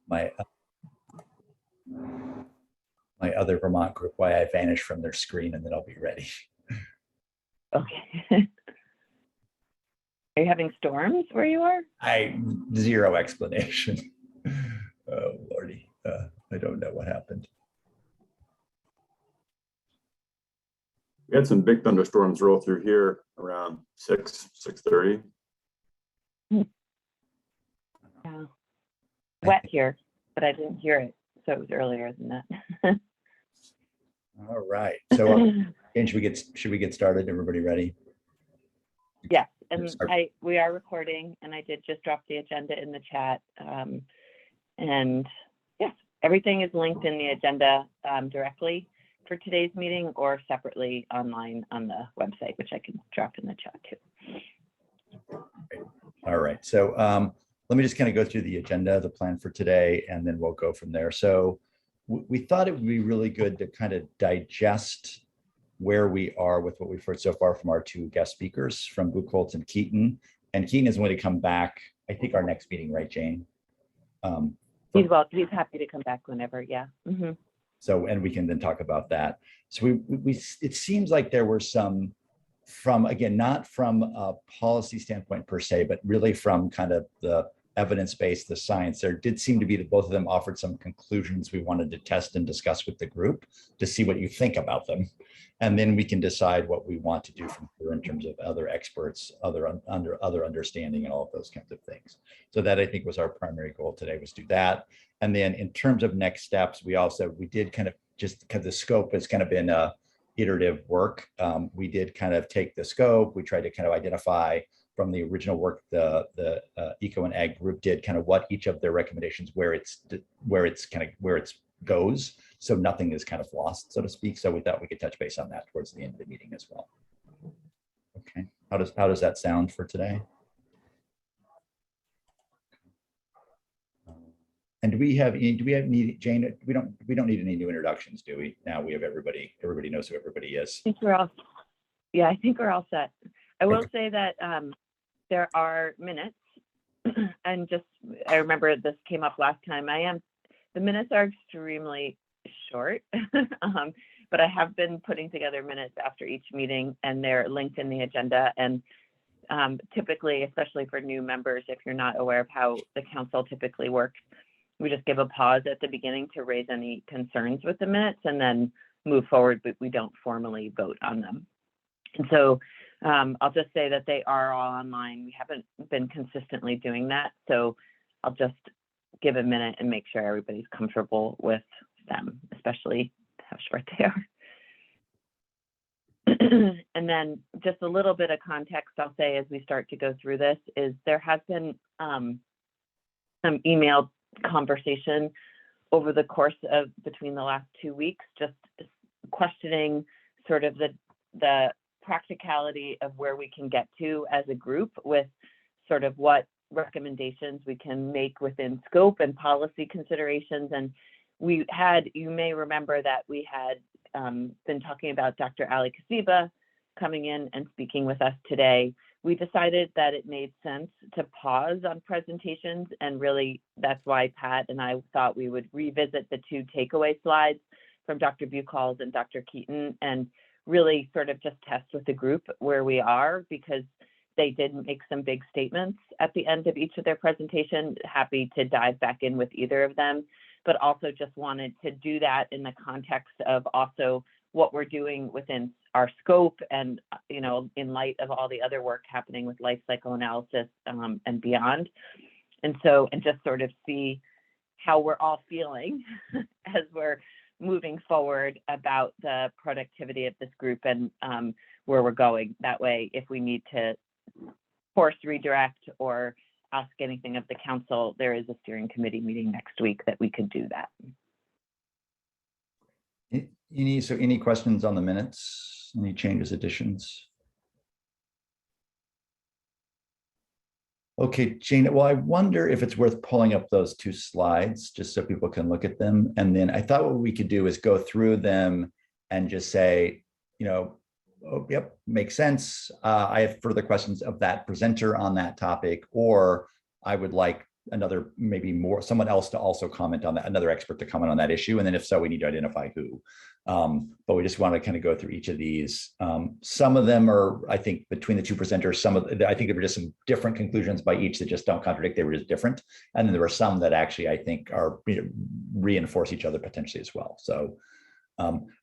my my other Vermont group why I vanished from their screen, and then I'll be ready. Okay. Are you having storms where you are? Zero explanation. Oh Lordy, I don't know what happened. We had some big thunderstorms roll through here around 6:30. Yeah. Wet here, but I didn't hear it, so it was earlier than that. All right. So should we get started? Everybody ready? Yes, and we are recording, and I did just drop the agenda in the chat. And yes, everything is linked in the agenda directly for today's meeting or separately online on the website, which I can drop in the chat too. All right. So let me just kind of go through the agenda, the plan for today, and then we'll go from there. So we thought it would be really good to kind of digest where we are with what we've heard so far from our two guest speakers from Buchholz and Keaton. And Keaton is going to come back, I think, our next meeting, right, Jane? He's happy to come back whenever, yeah. Mm-hmm. So, and we can then talk about that. So it seems like there were some from, again, not from a policy standpoint per se, but really from kind of the evidence-based, the science, there did seem to be that both of them offered some conclusions we wanted to test and discuss with the group to see what you think about them. And then we can decide what we want to do from here in terms of other experts, other understanding and all of those kinds of things. So that I think was our primary goal today, was do that. And then in terms of next steps, we did kind of, just because the scope has kind of been iterative work. We did kind of take the scope. We tried to kind of identify from the original work the Eco and Ag group did, kind of what each of their recommendations, where it goes, so nothing is kind of lost, so to speak. So we thought we could touch base on that towards the end of the meeting as well. Okay, how does that sound for today? And do we need, Jane? We don't need any new introductions, do we? Now we have everybody. Everybody knows who everybody is. I think we're all. Yeah, I think we're all set. I will say that there are minutes, and I remember this came up last time. The minutes are extremely short, but I have been putting together minutes after each meeting, and they're linked in the agenda. And typically, especially for new members, if you're not aware of how the council typically works, we just give a pause at the beginning to raise any concerns with the minutes and then move forward, but we don't formally vote on them. And so I'll just say that they are all online. We haven't been consistently doing that. So I'll just give a minute and make sure everybody's comfortable with them, especially how short they are. And then just a little bit of context I'll say as we start to go through this is there has been some email conversation over the course of between the last 2 weeks, just questioning sort of the practicality of where we can get to as a group with sort of what recommendations we can make within scope and policy considerations. And you may remember that we had been talking about Dr. Ali Kasiba coming in and speaking with us today. We decided that it made sense to pause on presentations, and really that's why Pat and I thought we would revisit the 2 takeaway slides from Dr. Buchholz and Dr. Keaton and really sort of just test with the group where we are, because they did make some big statements at the end of each of their presentations. Happy to dive back in with either of them, but also just wanted to do that in the context of also what we're doing within our scope and, you know, in light of all the other work happening with life cycle analysis and beyond. And just sort of see how we're all feeling as we're moving forward about the productivity of this group and where we're going. That way, if we need to force redirect or ask anything of the council, there is a steering committee meeting next week that we could do that. Any questions on the minutes? Any changes, additions? Okay, Jane, well, I wonder if it's worth pulling up those 2 slides just so people can look at them. And then I thought what we could do is go through them and just say, you know, oh, yep, makes sense. I have further questions of that presenter on that topic, or I would like another, maybe more, someone else to also comment on that, another expert to comment on that issue. And then if so, we need to identify who. But we just want to kind of go through each of these. Some of them are, I think, between the two presenters, I think there were just some different conclusions by each that just don't contradict, they were just different. And then there were some that actually, I think, are, reinforce each other potentially as well. So,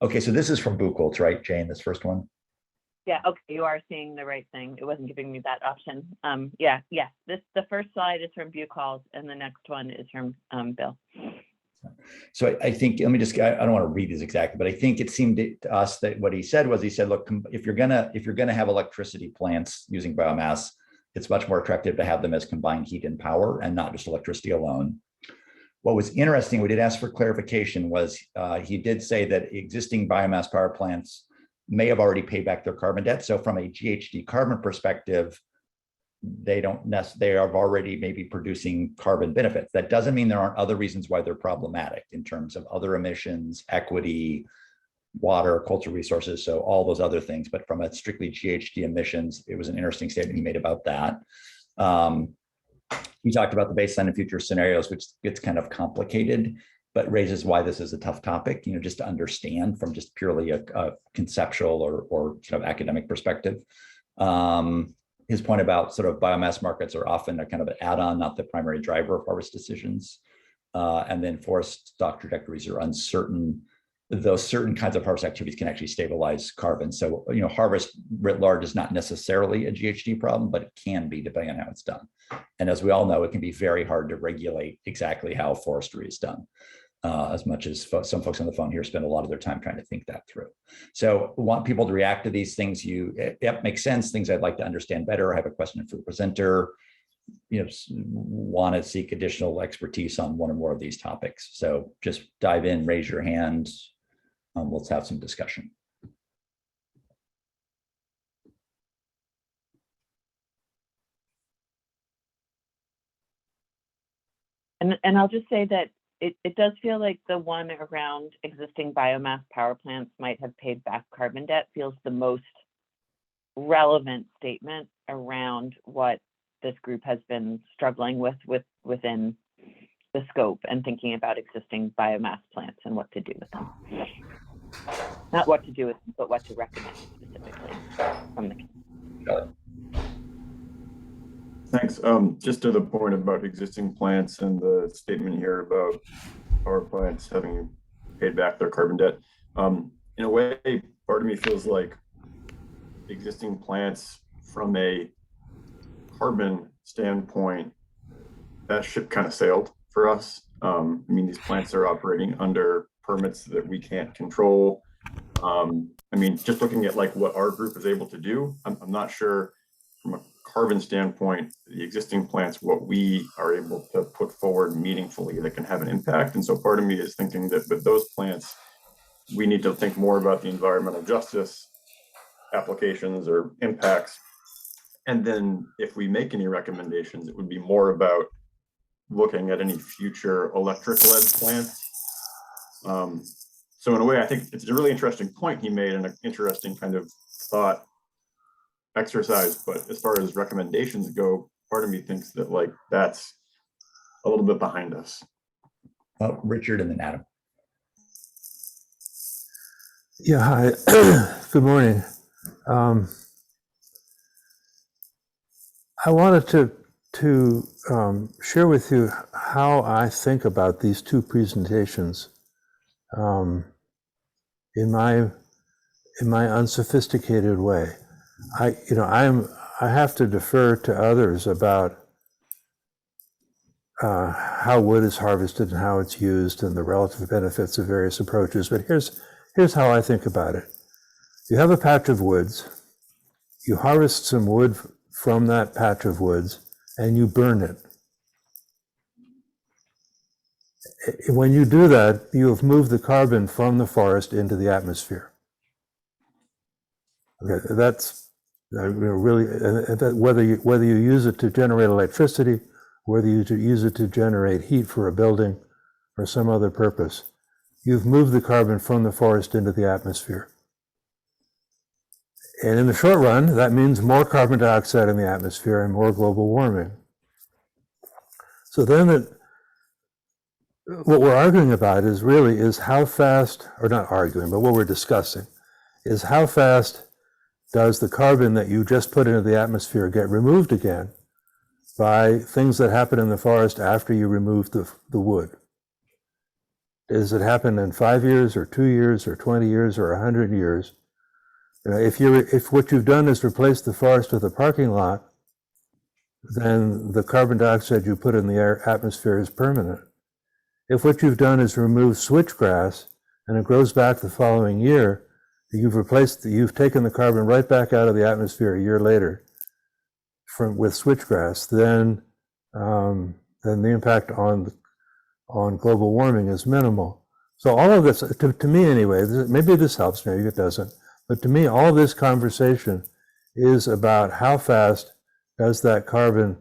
okay, so this is from Buchholz, right, Jane, this first one? Yeah, okay, you are seeing the right thing. It wasn't giving me that option. Yeah, the first slide is from Buchholz and the next one is from Bill. So I think, let me just, I don't want to read these exactly, but I think it seemed to us that what he said was, he said, look, if you're gonna have electricity plants using biomass, it's much more attractive to have them as combined heat and power and not just electricity alone. What was interesting, we did ask for clarification, was he did say that existing biomass power plants may have already paid back their carbon debt. So from a GHG carbon perspective, they are already maybe producing carbon benefits. That doesn't mean there aren't other reasons why they're problematic in terms of other emissions, equity, water, cultural resources, so all those other things. But from a strictly GHG emissions, it was an interesting statement he made about that. We talked about the baseline and future scenarios, which gets kind of complicated, but raises why this is a tough topic, just to understand from just purely a conceptual or sort of academic perspective. His point about sort of biomass markets are often a kind of an add-on, not the primary driver of harvest decisions. And then forest stock trajectories are uncertain. Those certain kinds of harvest activities can actually stabilize carbon. So, harvest writ large is not necessarily a GHG problem, but it can be depending on how it's done. And as we all know, it can be very hard to regulate exactly how forestry is done. As much as some folks on the phone here spend a lot of their time trying to think that through. So we want people to react to these things. Yep, makes sense. Things I'd like to understand better. I have a question for the presenter. Want to seek additional expertise on one or more of these topics. So just dive in, raise your hand. Let's have some discussion. And I'll just say that it does feel like the one around existing biomass power plants might have paid back carbon debt feels the most relevant statement around what this group has been struggling within the scope and thinking about existing biomass plants and what to do with them. Not what to do with them, but what to recommend specifically from the. Got it. Thanks. Just to the point about existing plants and the statement here about power plants having paid back their carbon debt. In a way, part of me feels like existing plants from a carbon standpoint, that ship kind of sailed for us. I mean, these plants are operating under permits that we can't control. I mean, just looking at like what our group is able to do, I'm not sure from a carbon standpoint, the existing plants, what we are able to put forward meaningfully that can have an impact. And so part of me is thinking that with those plants, we need to think more about the environmental justice applications or impacts. And then if we make any recommendations, it would be more about looking at any future electric-led plants. So in a way, I think it's a really interesting point he made and an interesting kind of thought exercise, but as far as recommendations go, part of me thinks that like that's a little bit behind us. Richard and then Adam. Yeah, hi. Good morning. I wanted to share with you how I think about these two presentations in my unsophisticated way. I have to defer to others about how wood is harvested and how it's used and the relative benefits of various approaches. But here's how I think about it. You have a patch of woods, you harvest some wood from that patch of woods, and you burn it. When you do that, you have moved the carbon from the forest into the atmosphere. Okay, that's really, whether you use it to generate electricity, whether you use it to generate heat for a building or some other purpose, you've moved the carbon from the forest into the atmosphere. And in the short run, that means more carbon dioxide in the atmosphere and more global warming. So then what we're arguing about is how fast, or not arguing, but what we're discussing is how fast does the carbon that you just put into the atmosphere get removed again by things that happen in the forest after you remove the wood? Does it happen in 5 years or 2 years or 20 years or 100 years? You know, if what you've done is replace the forest with a parking lot, then the carbon dioxide you put in the atmosphere is permanent. If what you've done is remove switchgrass and it grows back the following year, you've taken the carbon right back out of the atmosphere a year later with switchgrass, then the impact on global warming is minimal. So all of this, to me anyway, maybe this helps, maybe it doesn't, but to me, all this conversation is about how fast does that carbon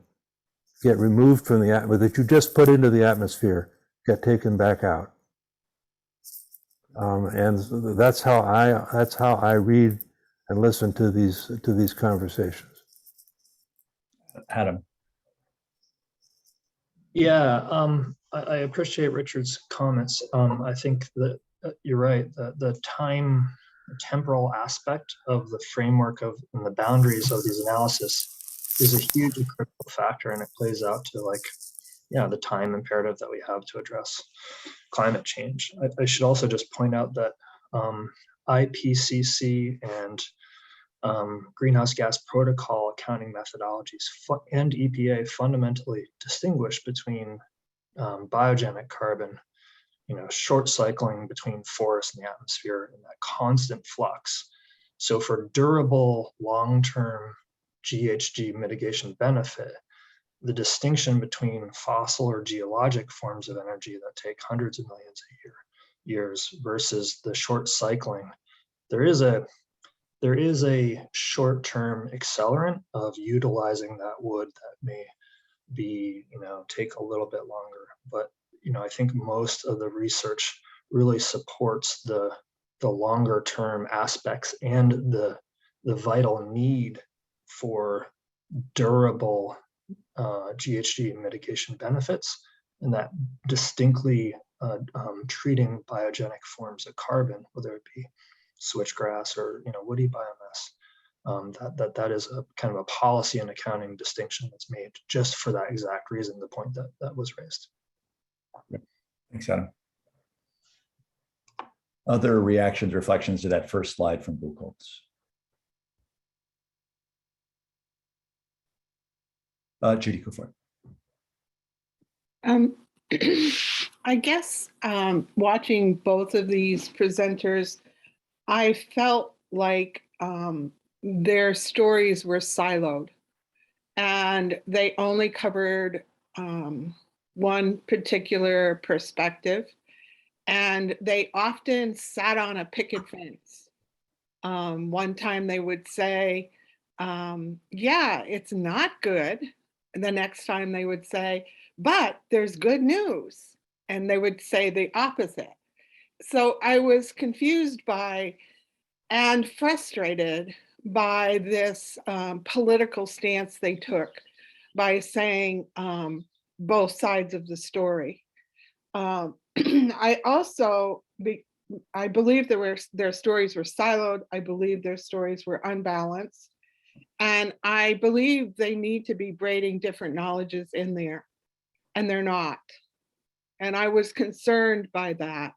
get removed from the atmosphere that you just put into the atmosphere get taken back out. And that's how I read and listen to these conversations. Adam. Yeah, I appreciate Richard's comments. I think that you're right. The temporal aspect of the framework and the boundaries of these analysis is a huge and critical factor, and it plays out to the time imperative that we have to address climate change. I should also just point out that IPCC and greenhouse gas protocol accounting methodologies and EPA fundamentally distinguish between biogenic carbon, short cycling between forest and the atmosphere, and that constant flux. So for durable long-term GHG mitigation benefit, the distinction between fossil or geologic forms of energy that take hundreds of millions of years versus the short cycling, there is a short-term accelerant of utilizing that wood that may be, take a little bit longer. But, I think most of the research really supports the longer-term aspects and the vital need for durable GHG mitigation benefits, and that distinctly treating biogenic forms of carbon, whether it be switchgrass or woody biomass, that is a kind of a policy and accounting distinction that's made just for that exact reason, the point that was raised. Thanks, Adam. Other reactions, reflections to that first slide from Buchholz? Judy, go for it. I guess watching both of these presenters, I felt like their stories were siloed and they only covered one particular perspective, and they often sat on a picket fence. One time they would say, yeah, it's not good. And the next time they would say, but there's good news. And they would say the opposite. So I was confused by and frustrated by this political stance they took by saying both sides of the story. I also, I believe their stories were siloed. I believe their stories were unbalanced. And I believe they need to be braiding different knowledges in there, and they're not. And I was concerned by that.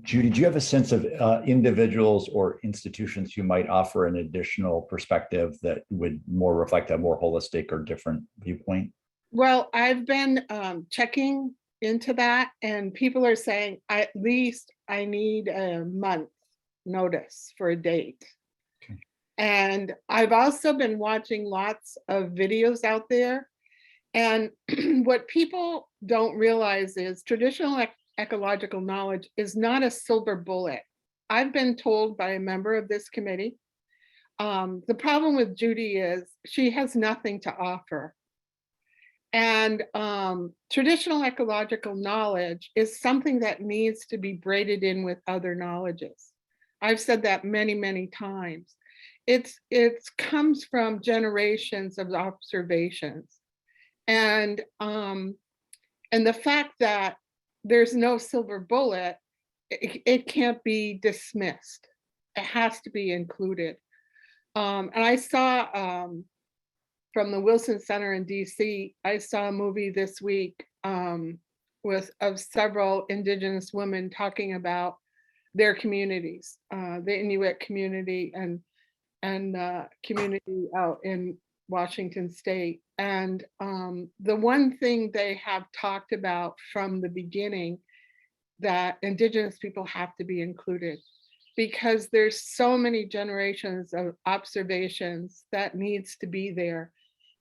Judy, do you have a sense of individuals or institutions who might offer an additional perspective that would more reflect a more holistic or different viewpoint? Well, I've been checking into that, and people are saying at least I need a month notice for a date. Okay. And I've also been watching lots of videos out there. And what people don't realize is traditional ecological knowledge is not a silver bullet. I've been told by a member of this committee, the problem with Judy is she has nothing to offer. And traditional ecological knowledge is something that needs to be braided in with other knowledges. I've said that many, many times. It comes from generations of observations. And the fact that there's no silver bullet, it can't be dismissed. It has to be included. And I saw from the Wilson Center in DC, I saw a movie this week of several Indigenous women talking about their communities, the Inuit community and community out in Washington State. And the one thing they have talked about from the beginning, that Indigenous people have to be included, because there's so many generations of observations that needs to be there.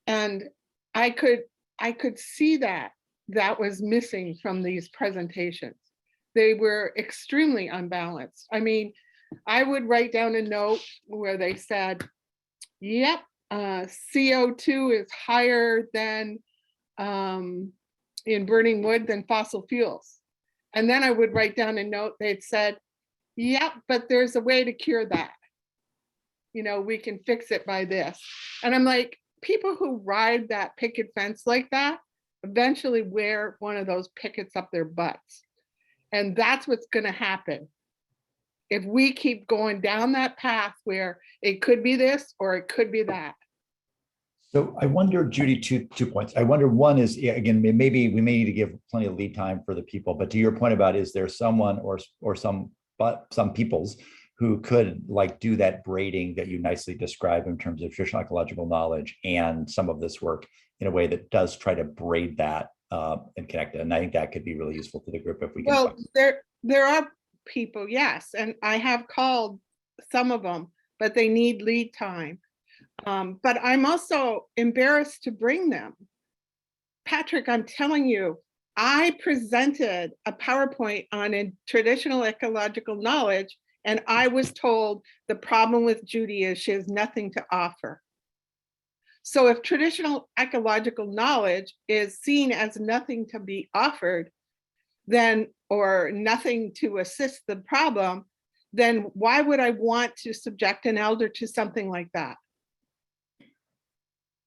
And I could see that was missing from these presentations. They were extremely unbalanced. I mean, I would write down a note where they said, yep, CO2 is higher than in burning wood than fossil fuels. And then I would write down a note, they'd said, yep, but there's a way to cure that. You know, we can fix it by this. And I'm like, people who ride that picket fence like that eventually wear one of those pickets up their butts. And that's what's going to happen if we keep going down that path where it could be this or it could be that. So I wonder, Judy, two points. I wonder, one is, again, maybe we may need to give plenty of lead time for the people, but to your point about, is there someone or some peoples who could like do that braiding that you nicely describe in terms of traditional ecological knowledge and some of this work in a way that does try to braid that and connect it. And I think that could be really useful to the group if we can. Well, there are people, yes, and I have called some of them, but they need lead time. But I'm also embarrassed to bring them. Patrick, I'm telling you, I presented a PowerPoint on a traditional ecological knowledge, and I was told the problem with Judy is she has nothing to offer. So if traditional ecological knowledge is seen as nothing to be offered, then, or nothing to assist the problem, then why would I want to subject an elder to something like that?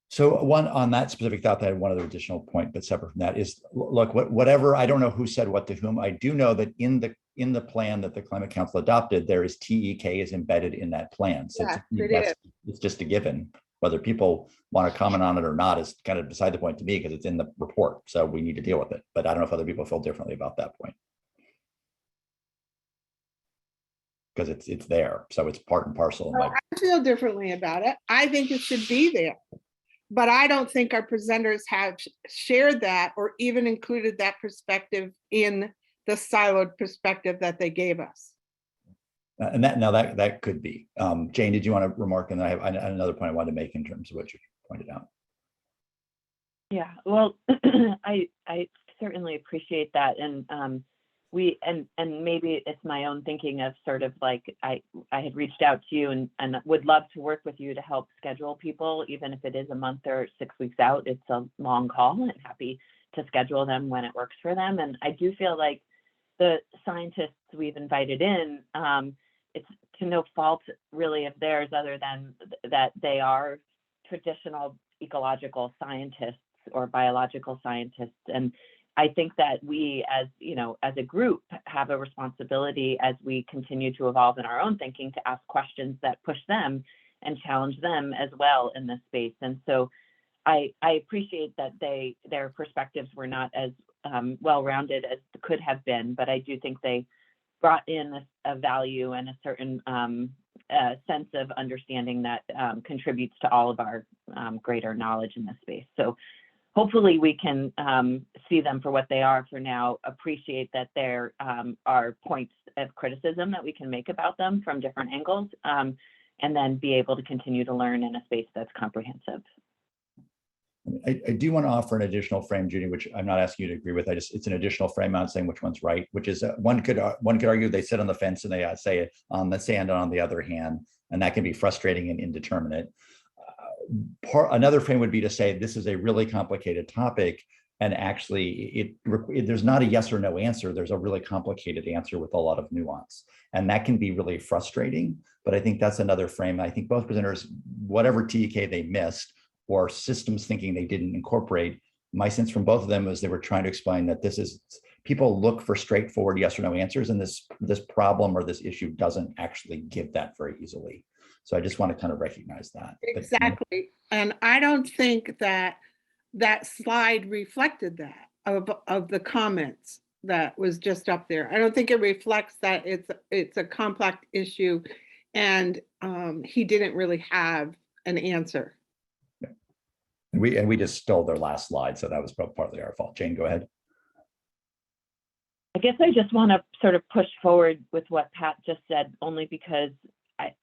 So one on that specific thought, that I had one other additional point, but separate from that is, look, whatever, I don't know who said what to whom. I do know that in the plan that the Climate Council adopted, there is TEK is embedded in that plan. So Yeah, it's just a given. Whether people want to comment on it or not is kind of beside the point to me, because it's in the report. So we need to deal with it. But I don't know if other people feel differently about that point. Because it's there. So it's part and parcel. Well, I feel differently about it. I think it should be there. But I don't think our presenters have shared that or even included that perspective in the siloed perspective that they gave us. And that could be. Jane, did you want to remark? And I have another point I wanted to make in terms of what you pointed out. Yeah, well, I certainly appreciate that. And and maybe it's my own thinking of sort of like, I had reached out to you and would love to work with you to help schedule people, even if it is a month or 6 weeks out. It's a long call, and happy to schedule them when it works for them. And I do feel like the scientists we've invited in, it's to no fault really of theirs, other than that they are traditional ecological scientists or biological scientists. And I think that we, as you know, as a group, have a responsibility as we continue to evolve in our own thinking to ask questions that push them and challenge them as well in this space. And so I appreciate that their perspectives were not as well-rounded as could have been, but I do think they brought in a value and a certain sense of understanding that contributes to all of our greater knowledge in this space. So hopefully we can see them for what they are for now, appreciate that there are points of criticism that we can make about them from different angles, and then be able to continue to learn in a space that's comprehensive. I do want to offer an additional frame, Judy, which I'm not asking you to agree with. It's an additional frame. I'm not saying which one's right, which is one could argue they sit on the fence and they say it on the sand on the other hand, and that can be frustrating and indeterminate. Another frame would be to say this is a really complicated topic, and actually there's not a yes or no answer. There's a really complicated answer with a lot of nuance, and that can be really frustrating. But I think that's another frame. I think both presenters, whatever TEK they missed or systems thinking they didn't incorporate, my sense from both of them was they were trying to explain that people look for straightforward yes or no answers, and this problem or this issue doesn't actually give that very easily. So I just want to kind of recognize that. Exactly. And I don't think that slide reflected that of the comments that was just up there. I don't think it reflects that it's a complex issue, and he didn't really have an answer. And we just stole their last slide, so that was partly our fault. Jane, go ahead. I guess I just want to sort of push forward with what Pat just said, only because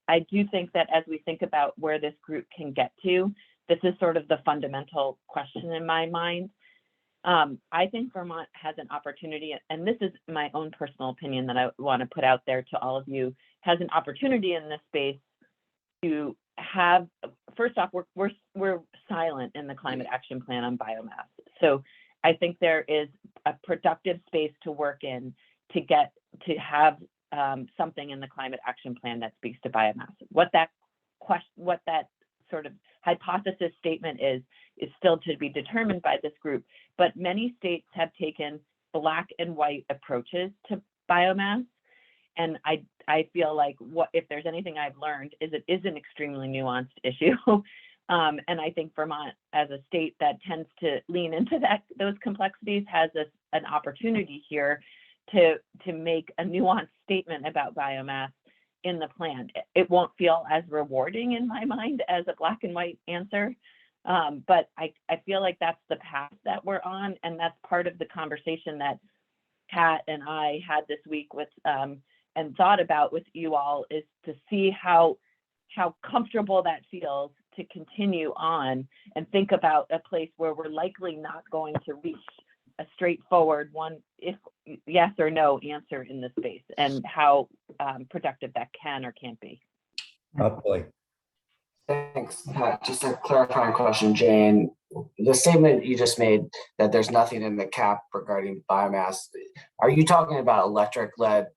I do think that as we think about where this group can get to, this is sort of the fundamental question in my mind. I think Vermont has an opportunity, and this is my own personal opinion that I want to put out there to all of you, has an opportunity in this space to have, first off, we're silent in the climate action plan on biomass. So I think there is a productive space to work in to have something in the climate action plan that speaks to biomass. What that sort of hypothesis statement is still to be determined by this group, but many states have taken black and white approaches to biomass. And I feel like if there's anything I've learned is it is an extremely nuanced issue. And I think Vermont, as a state that tends to lean into those complexities, has an opportunity here to make a nuanced statement about biomass in the plan. It won't feel as rewarding in my mind as a black and white answer, but I feel like that's the path that we're on, and that's part of the conversation that Pat and I had this week with and thought about with you all, is to see how comfortable that feels to continue on and think about a place where we're likely not going to reach a straightforward one, if yes or no answer in this space, and how productive that can or can't be. Probably. Thanks, Pat. Just a clarifying question, Jane. The statement you just made that there's nothing in the cap regarding biomass, are you talking about electric-led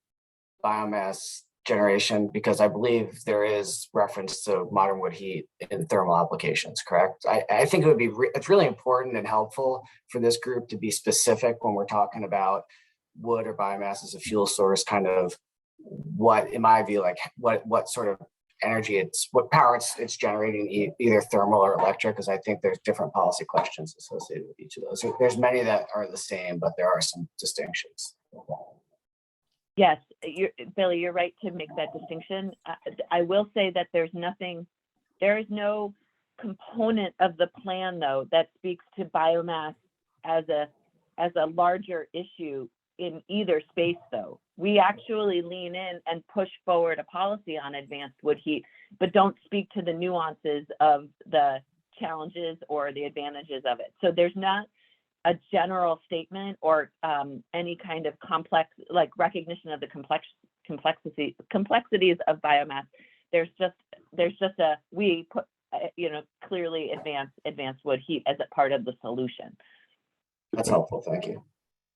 biomass generation? Because I believe there is reference to modern wood heat in thermal applications, correct? I think it would be, it's really important and helpful for this group to be specific when we're talking about wood or biomass as a fuel source, kind of what, in my view, like what sort of energy what power it's generating, either thermal or electric, because I think there's different policy questions associated with each of those. There's many that are the same, but there are some distinctions. Yes, Billy, you're right to make that distinction. I will say that there is no component of the plan, though, that speaks to biomass as a larger issue in either space, though. We actually lean in and push forward a policy on advanced wood heat, but don't speak to the nuances of the challenges or the advantages of it. So there's not a general statement or any kind of complex, like recognition of the complexities of biomass. There's just a, we put, clearly advanced wood heat as a part of the solution. That's helpful, thank you.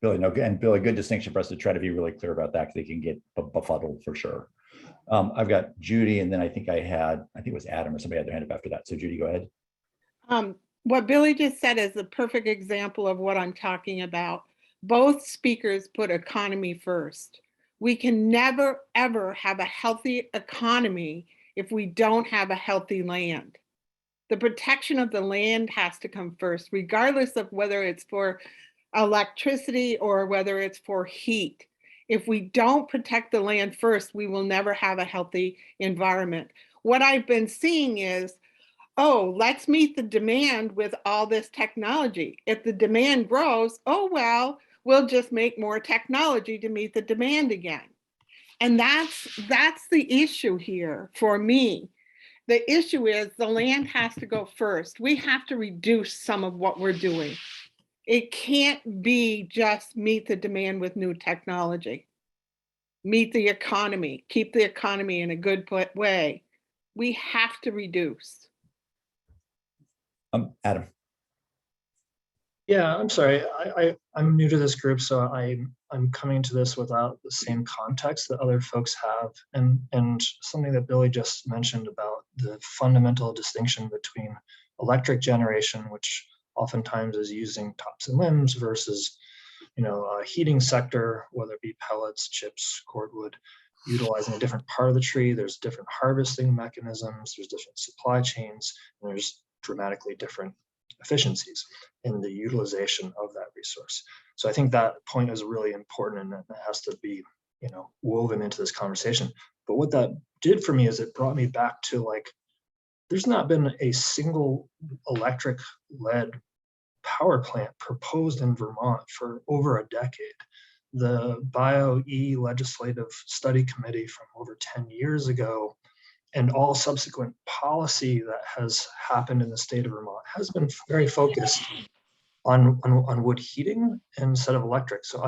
Billy, no, and Billy, good distinction for us to try to be really clear about that, because they can get befuddled for sure. I've got Judy, and then I think it was Adam or somebody had their hand up after that. So Judy, go ahead. What Billy just said is the perfect example of what I'm talking about. Both speakers put economy first. We can never, ever have a healthy economy if we don't have a healthy land. The protection of the land has to come first, regardless of whether it's for electricity or whether it's for heat. If we don't protect the land first, we will never have a healthy environment. What I've been seeing is, oh, let's meet the demand with all this technology. If the demand grows, oh, well, we'll just make more technology to meet the demand again. And that's the issue here for me. The issue is the land has to go first. We have to reduce some of what we're doing. It can't be just meet the demand with new technology. Meet the economy, keep the economy in a good way. We have to reduce. Adam. Yeah, I'm sorry. I'm new to this group, so I'm coming to this without the same context that other folks have, and something that Billy just mentioned about the fundamental distinction between electric generation, which oftentimes is using tops and limbs versus, a heating sector, whether it be pellets, chips, cordwood, utilizing a different part of the tree. There's different harvesting mechanisms, there's different supply chains, and there's dramatically different efficiencies in the utilization of that resource. So I think that point is really important, and that has to be, woven into this conversation. But what that did for me is it brought me back to, like, there's not been a single electric led power plant proposed in Vermont for over a decade. The BioE Legislative Study Committee from over 10 years ago and all subsequent policy that has happened in the state of Vermont has been very focused on wood heating instead of electric. So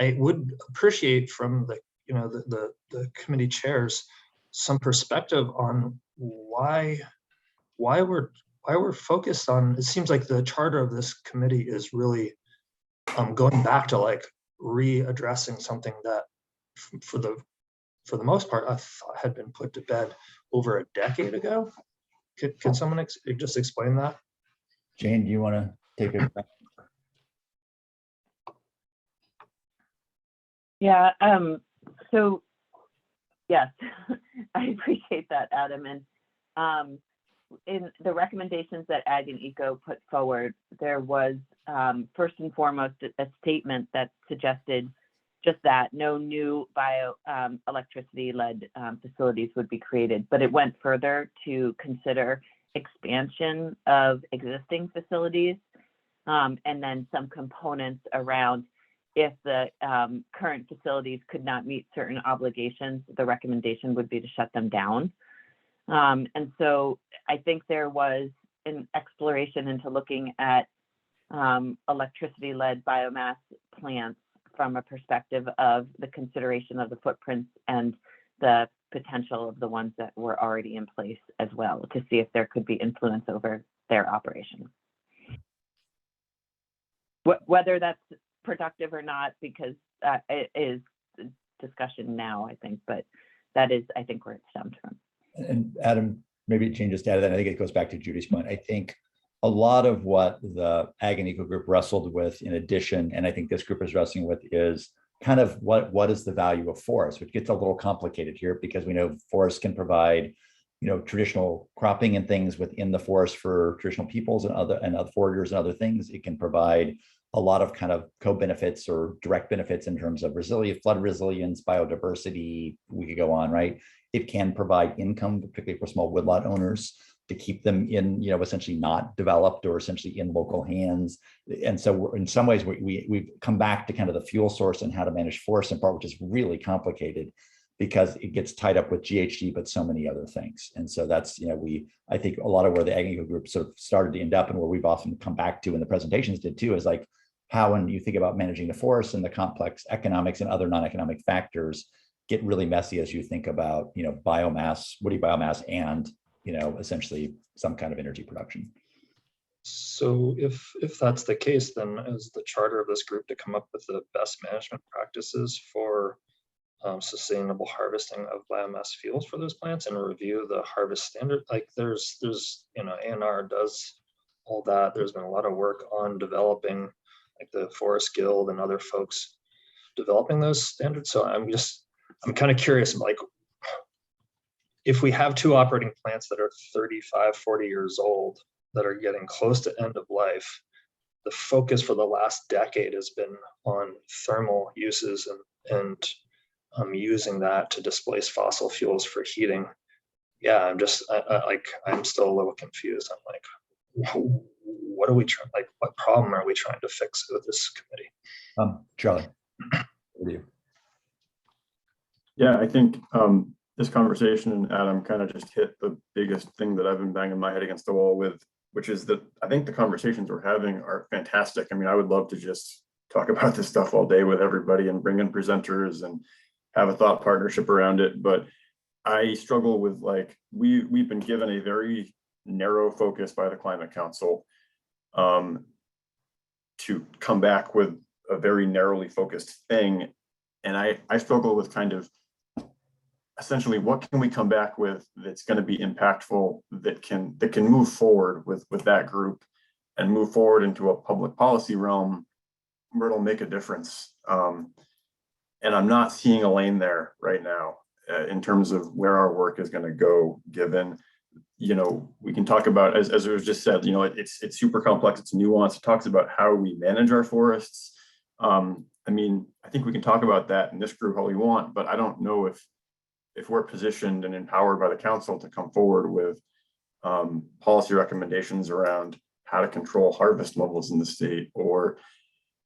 I would appreciate from the committee chairs some perspective on why we're focused on. It seems like the charter of this committee is really going back to, like, readdressing something that for the most part I thought had been put to bed over a decade ago. Can someone just explain that? Jane, do you want to take it back? Yeah, so yes, I appreciate that, Adam. And in the recommendations that Ag and Eco put forward, there was first and foremost a statement that suggested just that no new electricity led facilities would be created, but it went further to consider expansion of existing facilities, and then some components around if the current facilities could not meet certain obligations, the recommendation would be to shut them down. And so I think there was an exploration into looking at electricity-led biomass plants from a perspective of the consideration of the footprints and the potential of the ones that were already in place as well, to see if there could be influence over their operation. Whether that's productive or not, because it is discussion now, I think, but that is, I think, where it stemmed from. And Adam, maybe Jane just added that. I think it goes back to Judy's point. I think a lot of what the Ag and Eco group wrestled with, in addition, and I think this group is wrestling with, is kind of what is the value of forest, which gets a little complicated here because we know forests can provide, traditional cropping and things within the forest for traditional peoples and other foragers and other things. It can provide a lot of kind of co-benefits or direct benefits in terms of flood resilience, biodiversity. We could go on, right? It can provide income, particularly for small woodlot owners, to keep them in, essentially not developed or essentially in local hands. And so in some ways, we've come back to kind of the fuel source and how to manage forests in part, which is really complicated because it gets tied up with GHG, but so many other things. And so that's, I think a lot of where the Ag and Eco group sort of started to end up, and where we've often come back to, and the presentations did too, is like how, when you think about managing the forest and the complex economics and other non-economic factors, get really messy as you think about, biomass, woody biomass, and, essentially some kind of energy production. So if that's the case, then is the charter of this group to come up with the best management practices for sustainable harvesting of biomass fuels for those plants, and review the harvest standard? Like there's ANR does all that. There's been a lot of work on developing, like the Forest Guild and other folks developing those standards. So I'm kind of curious, like, if we have two operating plants that are 35, 40 years old that are getting close to end of life, the focus for the last decade has been on thermal uses and using that to displace fossil fuels for heating. Yeah, I'm still a little confused. I'm like, what are we trying? Like, what problem are we trying to fix with this committee? Charlie, what do you? Yeah, I think this conversation and Adam kind of just hit the biggest thing that I've been banging my head against the wall with, which is that I think the conversations we're having are fantastic. I mean, I would love to just talk about this stuff all day with everybody and bring in presenters and have a thought partnership around it. But I struggle with, like, we've been given a very narrow focus by the Climate Council to come back with a very narrowly focused thing. And I struggle with kind of essentially what can we come back with that's going to be impactful, that can move forward with that group. and move forward into a public policy realm where it'll make a difference. And I'm not seeing a lane there right now in terms of where our work is going to go, given, we can talk about, as it was just said, it's super complex, it's nuanced. It talks about how we manage our forests. I think we can talk about that in this group all we want, but I don't know if we're positioned and empowered by the council to come forward with policy recommendations around how to control harvest levels in the state, or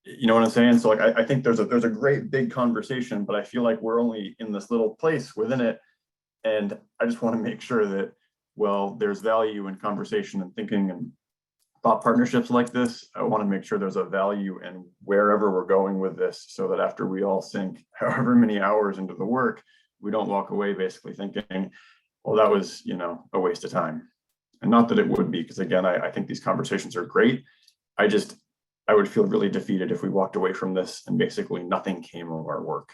you know what I'm saying? So like, I think there's a great big conversation, but I feel like we're only in this little place within it. And I just want to make sure that, well, there's value in conversation and thinking and thought partnerships like this. I want to make sure there's a value in wherever we're going with this, so that after we all sink however many hours into the work, we don't walk away basically thinking, well, that was, a waste of time. And not that it would be, because again, I think these conversations are great. I would feel really defeated if we walked away from this and basically nothing came of our work.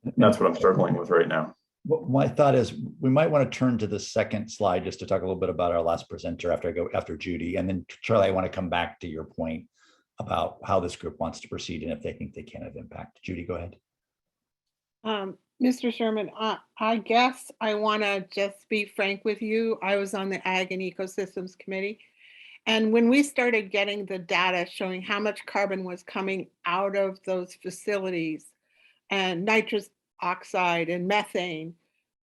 And that's what I'm struggling with right now. Well, my thought is we might want to turn to the second slide just to talk a little bit about our last presenter after Judy. And then Charlie, I want to come back to your point about how this group wants to proceed and if they think they can have impact. Judy, go ahead. Mr. Sherman, I guess I want to just be frank with you. I was on the Ag and Ecosystems Committee. And when we started getting the data showing how much carbon was coming out of those facilities, and nitrous oxide and methane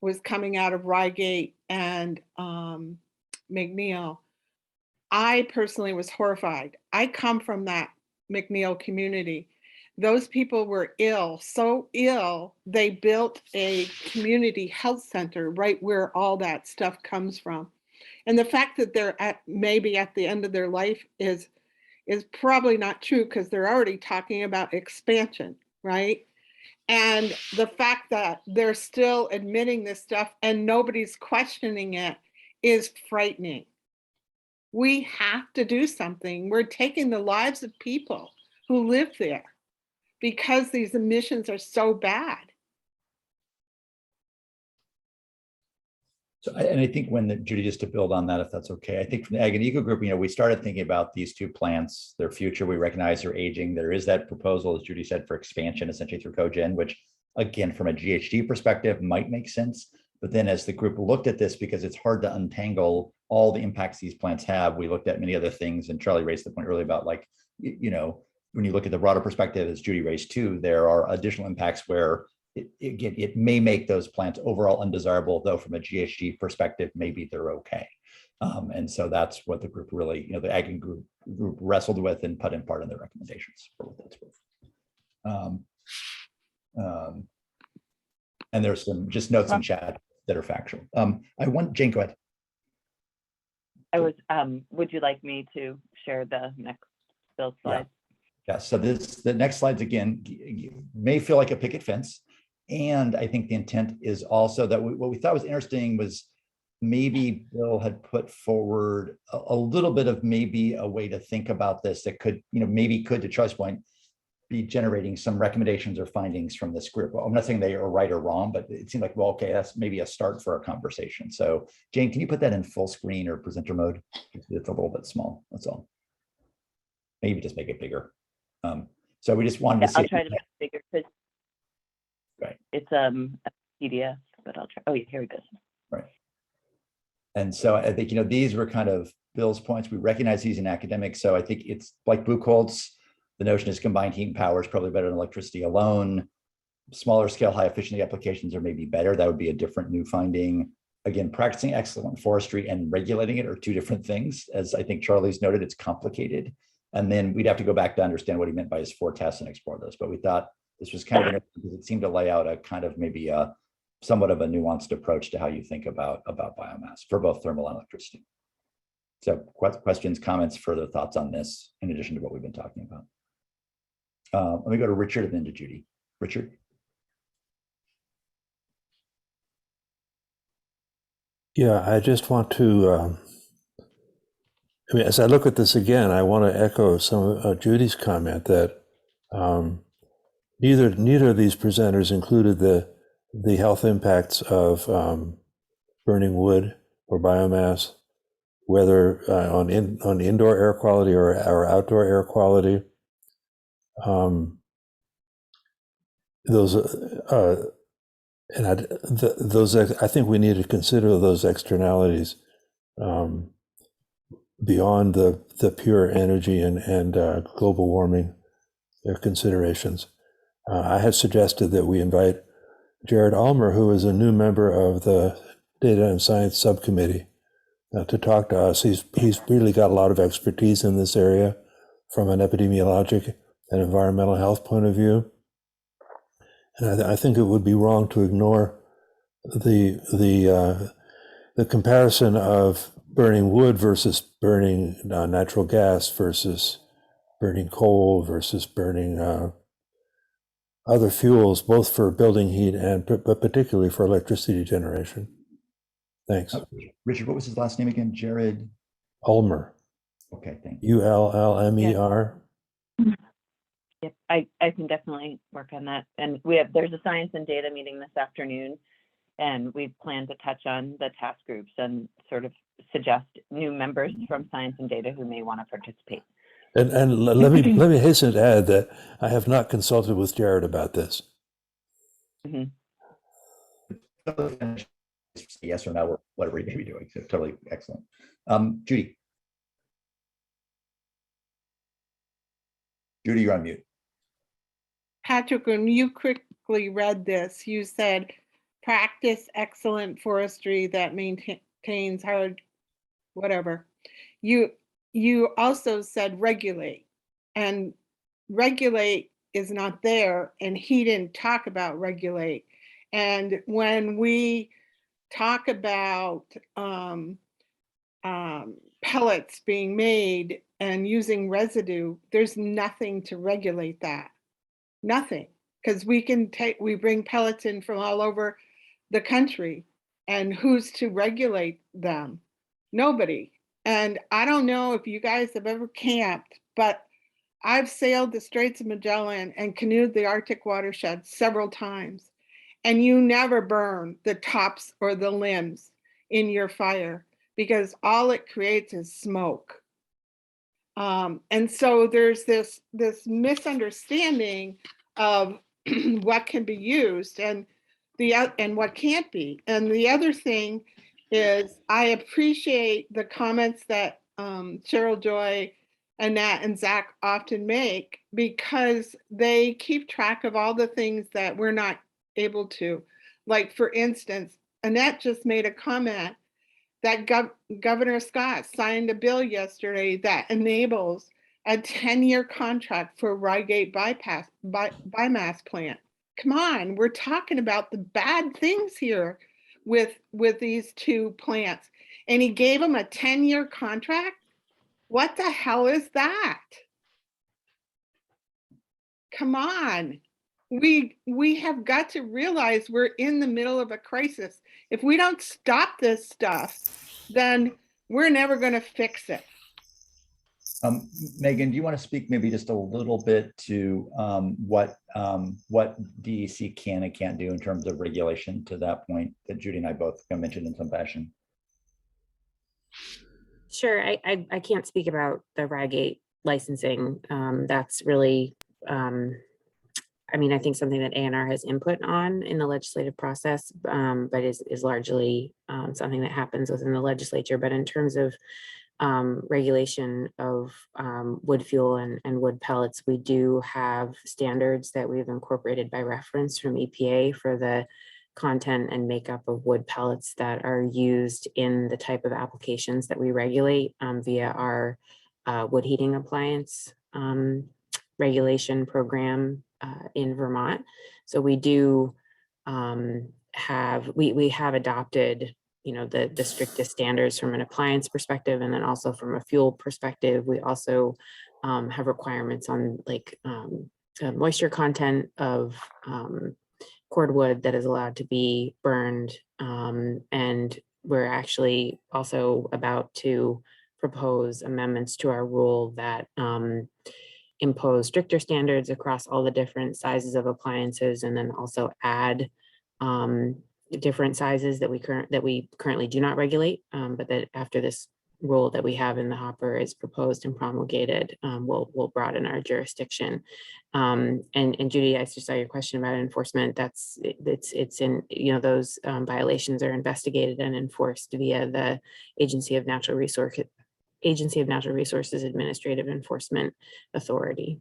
was coming out of Rygate and McNeil, I personally was horrified. I come from that McNeil community. Those people were ill, so ill, they built a community health center right where all that stuff comes from. And the fact that they're maybe at the end of their life is probably not true, because they're already talking about expansion, right? And the fact that they're still admitting this stuff and nobody's questioning it is frightening. We have to do something. We're taking the lives of people who live there because these emissions are so bad. So, and I think Judy, just to build on that, if that's okay, I think from the Ag and Eco Group, we started thinking about these two plants, their future. We recognize they're aging. There is that proposal, as Judy said, for expansion, essentially through cogen, which again, from a GHG perspective, might make sense. But then as the group looked at this, because it's hard to untangle all the impacts these plants have, we looked at many other things. And Charlie raised the point earlier about, like, when you look at the broader perspective, as Judy raised too, there are additional impacts where it may make those plants overall undesirable, though from a GHG perspective, maybe they're okay. And so that's what the group really, the Ag group wrestled with and put in part in their recommendations for what that's worth. And there's some just notes in chat that are factual. Jane, go ahead. Would you like me to share the next build slide? Yeah, so the next slides, again, may feel like a picket fence. And I think the intent is also that what we thought was interesting was maybe Bill had put forward a little bit of maybe a way to think about this that could, maybe could, to Charlie's point, be generating some recommendations or findings from this group. Well, I'm not saying they are right or wrong, but it seemed like, well, okay, that's maybe a start for a conversation. So Jane, can you put that in full screen or presenter mode? It's a little bit small, that's all. Maybe just make it bigger. So we just wanted to see. I'll try to make it bigger because it's a PDF, but I'll try. Oh, yeah, here we go. Right. And so I think, these were kind of Bill's points. We recognize these in academics. So I think it's like Buchholz, the notion is combined heat and power is probably better than electricity alone. Smaller scale, high efficiency applications are maybe better. That would be a different new finding. Again, practicing excellent forestry and regulating it are two different things. As I think Charlie's noted, it's complicated. And then we'd have to go back to understand what he meant by his 4 tests and explore those. But we thought this was kind of interesting because it seemed to lay out a kind of maybe a somewhat of a nuanced approach to how you think about biomass for both thermal and electricity. So questions, comments, further thoughts on this in addition to what we've been talking about. Let me go to Richard and then to Judy. Richard. Yeah, I just want to, as I look at this again, I want to echo some of Judy's comment that neither of these presenters included the health impacts of burning wood or biomass whether on indoor air quality or outdoor air quality. Those I think we need to consider those externalities beyond the pure energy and global warming considerations. I had suggested that we invite Jared Ulmer, who is a new member of the Data and Science Subcommittee, to talk to us. He's really got a lot of expertise in this area from an epidemiologic and environmental health point of view. And I think it would be wrong to ignore the comparison of burning wood versus burning natural gas versus burning coal versus burning other fuels, both for building heat but particularly for electricity generation. Thanks. Richard, what was his last name again? Jared Ulmer. Okay, thank you. Ullmer. Yep, I can definitely work on that. And there's a science and data meeting this afternoon, and we plan to touch on the task groups and sort of suggest new members from science and data who may want to participate. And let me hasten to add that I have not consulted with Jared about this. Mm-hmm. Yes or no, or whatever you may be doing. So totally excellent. Judy. Judy, you're on mute. Patrick, when you quickly read this, you said practice excellent forestry that maintains hard, whatever. You also said regulate, and regulate is not there, and he didn't talk about regulate. And when we talk about pellets being made and using residue, there's nothing to regulate that. Nothing, because we bring pellets in from all over the country, and who's to regulate them? Nobody. And I don't know if you guys have ever camped, but I've sailed the Straits of Magellan and canoed the Arctic watershed several times, and you never burn the tops or the limbs in your fire because all it creates is smoke. And so there's this misunderstanding of what can be used and what can't be. And the other thing is, I appreciate the comments that Cheryl Joy, Annette, and Zach often make, because they keep track of all the things that we're not able to. Like, for instance, Annette just made a comment that Governor Scott signed a bill yesterday that enables a 10-year contract for Rygate biomass plant. Come on, we're talking about the bad things here with these two plants. And he gave them a 10-year contract? What the hell is that? Come on. We have got to realize we're in the middle of a crisis. If we don't stop this stuff, then we're never going to fix it. Megan, do you want to speak maybe just a little bit to what DEC can and can't do in terms of regulation, to that point that Judy and I both mentioned in some fashion? Sure, I can't speak about the Rygate licensing. That's really, I mean, I think something that ANR has input on in the legislative process, but is largely something that happens within the legislature. But in terms of regulation of wood fuel and wood pellets, we do have standards that we've incorporated by reference from EPA for the content and makeup of wood pellets that are used in the type of applications that we regulate via our wood heating appliance regulation program in Vermont. So we do we have adopted, you know, the strictest standards from an appliance perspective, and then also from a fuel perspective. We also have requirements on like moisture content of cordwood that is allowed to be burned, and we're actually also about to propose amendments to our rule that impose stricter standards across all the different sizes of appliances, and then also add different sizes that we currently do not regulate, but that after this rule that we have in the hopper is proposed and promulgated, will broaden our jurisdiction. And Judy, I just saw your question about enforcement. It's in, those violations are investigated and enforced via the Agency of Natural Resources Administrative Enforcement Authority.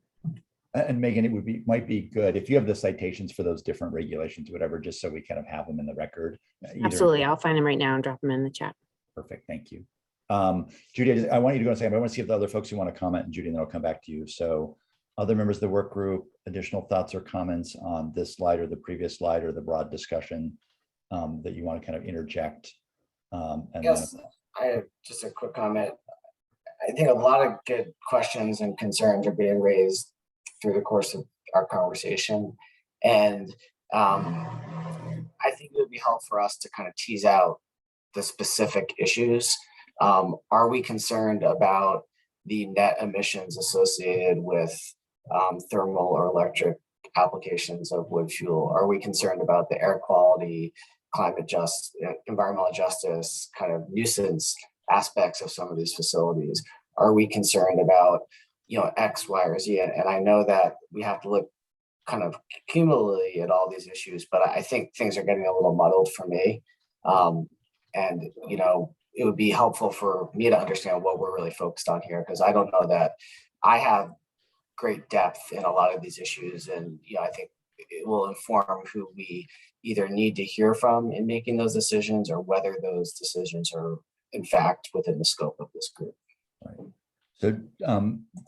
And Megan, it might be good if you have the citations for those different regulations, whatever, just so we kind of have them in the record. Absolutely, I'll find them right now and drop them in the chat. Perfect, thank you. Judy, I want you to go and say, I want to see if the other folks who want to comment, and Judy, and then I'll come back to you. So other members of the work group, additional thoughts or comments on this slide or the previous slide or the broad discussion that you want to kind of interject? Yes, I have just a quick comment. I think a lot of good questions and concerns are being raised through the course of our conversation. And I think it would be helpful for us to kind of tease out the specific issues. Are we concerned about the net emissions associated with thermal or electric applications of wood fuel? Are we concerned about the air quality, environmental justice, kind of nuisance aspects of some of these facilities? Are we concerned about, X, Y, or Z? And I know that we have to look kind of cumulatively at all these issues, but I think things are getting a little muddled for me. And, it would be helpful for me to understand what we're really focused on here, because I don't know that I have great depth in a lot of these issues. And, I think it will inform who we either need to hear from in making those decisions, or whether those decisions are in fact within the scope of this group. Right. So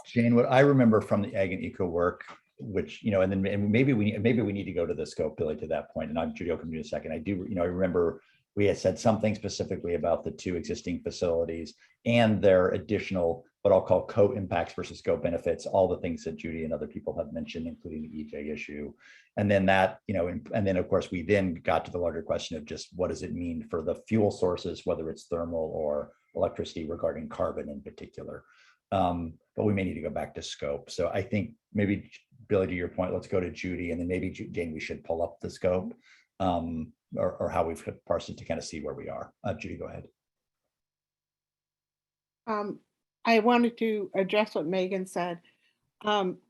Jane, what I remember from the ag and eco work, which, and maybe we need to go to the scope, Billy, to that point. And I'm Judy, I'll come to you in a second. I remember we had said something specifically about the 2 existing facilities and their additional, what I'll call co-impacts versus co-benefits, all the things that Judy and other people have mentioned, including the EJ issue. And then that, and then of course, we then got to the larger question of just what does it mean for the fuel sources, whether it's thermal or electricity, regarding carbon in particular. But we may need to go back to scope. So I think maybe, Billy, to your point, let's go to Judy, and then maybe Jane, we should pull up the scope. Or how we've parsed it to kind of see where we are. Judy, go ahead. I wanted to address what Megan said.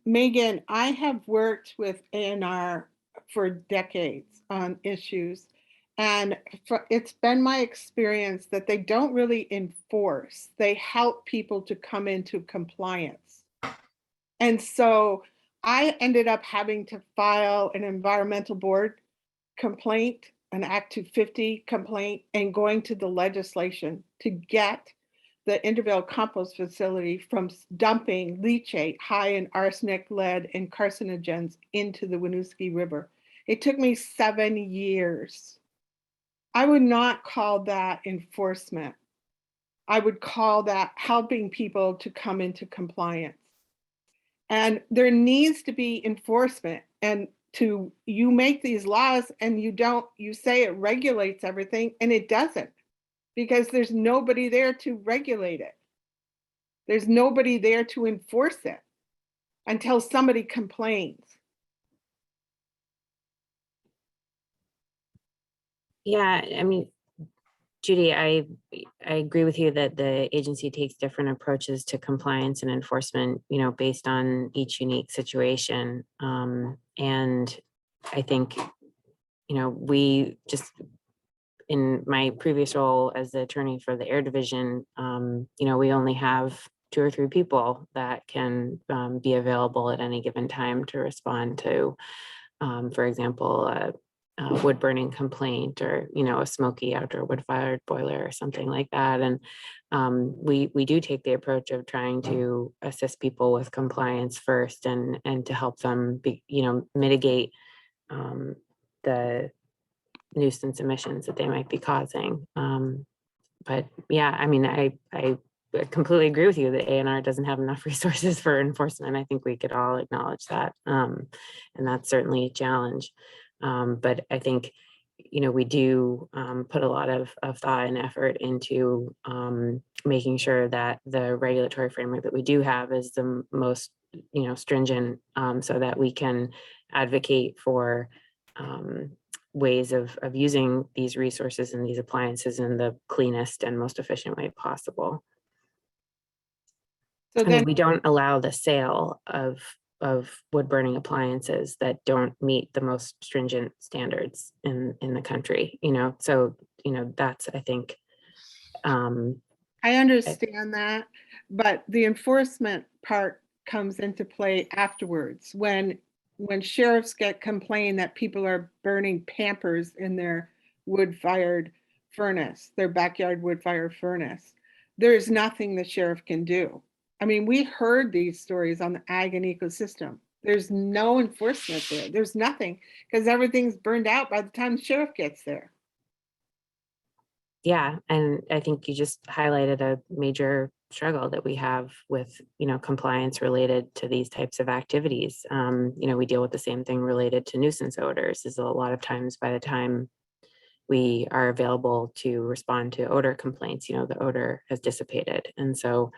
Megan, I have worked with ANR for decades on issues, and it's been my experience that they don't really enforce. They help people to come into compliance. And so I ended up having to file an environmental board complaint, an Act 250 complaint, and going to the legislation to get the Intervale compost facility from dumping leachate high in arsenic, lead, and carcinogens into the Winooski River. It took me 7 years. I would not call that enforcement. I would call that helping people to come into compliance. And there needs to be enforcement. And you make these laws and you say it regulates everything, and it doesn't, because there's nobody there to regulate it. There's nobody there to enforce it until somebody complains. Yeah, I mean, Judy, I agree with you that the agency takes different approaches to compliance and enforcement, based on each unique situation. And I think, we just, in my previous role as the attorney for the Air Division, we only have 2 or 3 people that can be available at any given time to respond to, for example, a wood burning complaint, or a smoky outdoor wood fired boiler or something like that. And we do take the approach of trying to assist people with compliance first, and to help them mitigate the nuisance emissions that they might be causing. But yeah, I mean, I completely agree with you that ANR doesn't have enough resources for enforcement. I think we could all acknowledge that, and that's certainly a challenge. But I think, we do put a lot of thought and effort into making sure that the regulatory framework that we do have is the most, stringent, so that we can advocate for ways of using these resources and these appliances in the cleanest and most efficient way possible. So I mean, then, we don't allow the sale of wood burning appliances that don't meet the most stringent standards in the country, you know, so, you know, that's, I think, I understand that, but the enforcement part comes into play afterwards when sheriffs get complained that people are burning Pampers in their wood-fired furnace, their backyard wood-fired furnace. There is nothing the sheriff can do. I mean, we heard these stories on the ag and ecosystem. There's no enforcement there. There's nothing because everything's burned out by the time the sheriff gets there. yeah, and I think you just highlighted a major struggle that we have with, you know, compliance related to these types of activities. You know, we deal with the same thing related to nuisance odors. Is a lot of times by the time we are available to respond to odor complaints, you know, the odor has dissipated. And so,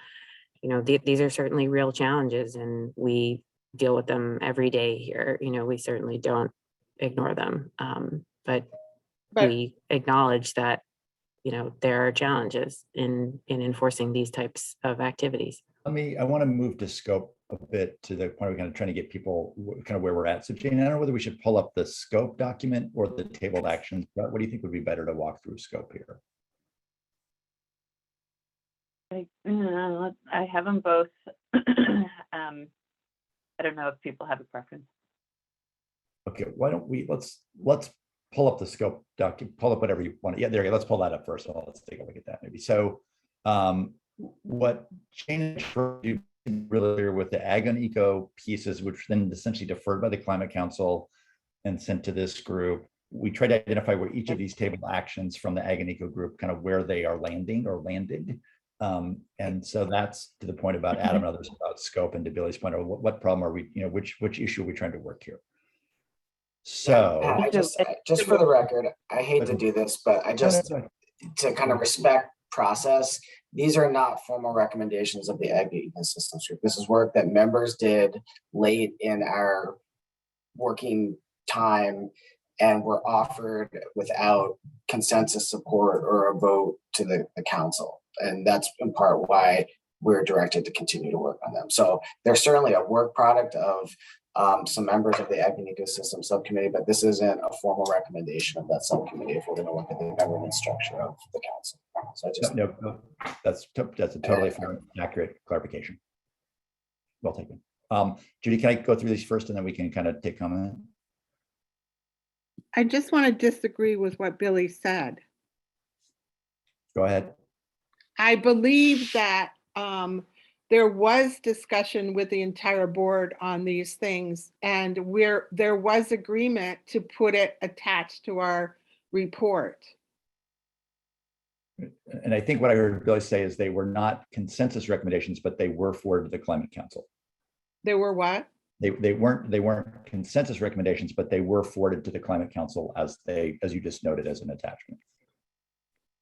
you know, these are certainly real challenges and we deal with them every day here. You know, we certainly don't ignore them. But we acknowledge that, you know, there are challenges in enforcing these types of activities. I want to move to scope a bit to the point we're kind of trying to get people kind of where we're at. So Jane, I don't know whether we should pull up the scope document or the tabled actions. What do you think would be better to walk through scope here? I have them both. I don't know if people have a preference. Okay, why don't we, let's pull up the scope document, pull up whatever you want. Yeah, there you go. Let's pull that up first of all. Let's take a look at that maybe. So what Jane did really clear with the ag and eco pieces, which then essentially deferred by the Climate Council and sent to this group. We tried to identify where each of these table actions from the ag and eco group, kind of where they are landing or landed. And so that's to the point about Adam and others about scope, and to Billy's point of what problem are we, you know, which issue are we trying to work here? So I just for the record, I hate to do this, but I just, to kind of respect process, these are not formal recommendations of the Ag Ecosystems Group. This is work that members did late in our working time and were offered without consensus support or a vote to the council. And that's in part why we're directed to continue to work on them. So there's certainly a work product of some members of the Ag and Ecosystem Subcommittee, but this isn't a formal recommendation of that subcommittee if we're going to look at the governance structure of the council. So I just no, that's a totally fair and accurate clarification. Well taken. Judy, can I go through these first and then we can kind of take comment? I just want to disagree with what Billy said. Go ahead. I believe that there was discussion with the entire board on these things, and there was agreement to put it attached to our report. And I think what I heard Billy say is they were not consensus recommendations, but they were forwarded to the Climate Council. They were what? They weren't consensus recommendations, but they were forwarded to the Climate Council as you just noted, as an attachment.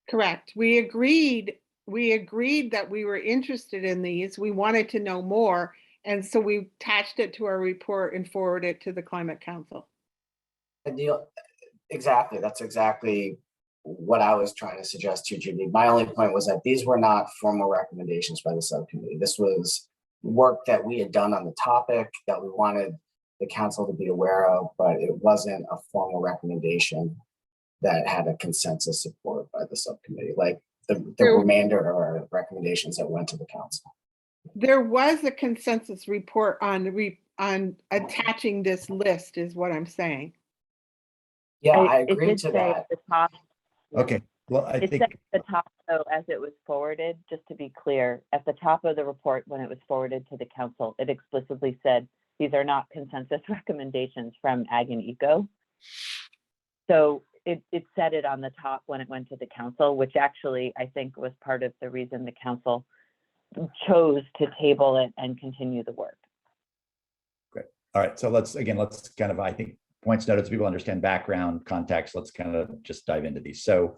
Correct. We agreed that we were interested in these. We wanted to know more. And so we attached it to our report and forwarded it to the Climate Council. Exactly. That's exactly what I was trying to suggest to Judy. My only point was that these were not formal recommendations by the subcommittee. This was work that we had done on the topic that we wanted the council to be aware of, but it wasn't a formal recommendation that had a consensus support by the subcommittee, like the remainder of our recommendations that went to the council. There was a consensus report on attaching this list, is what I'm saying. Yeah, I agree to that. At the top, Okay, well, I it think said at the top, though, as it was forwarded, just to be clear, at the top of the report, when it was forwarded to the council, it explicitly said, these are not consensus recommendations from Ag and Eco. So it said it on the top when it went to the council, which actually I think was part of the reason the council chose to table it and continue the work. great. All right, so let's kind of, I think, points noted so people understand background, context. Let's kind of just dive into these. So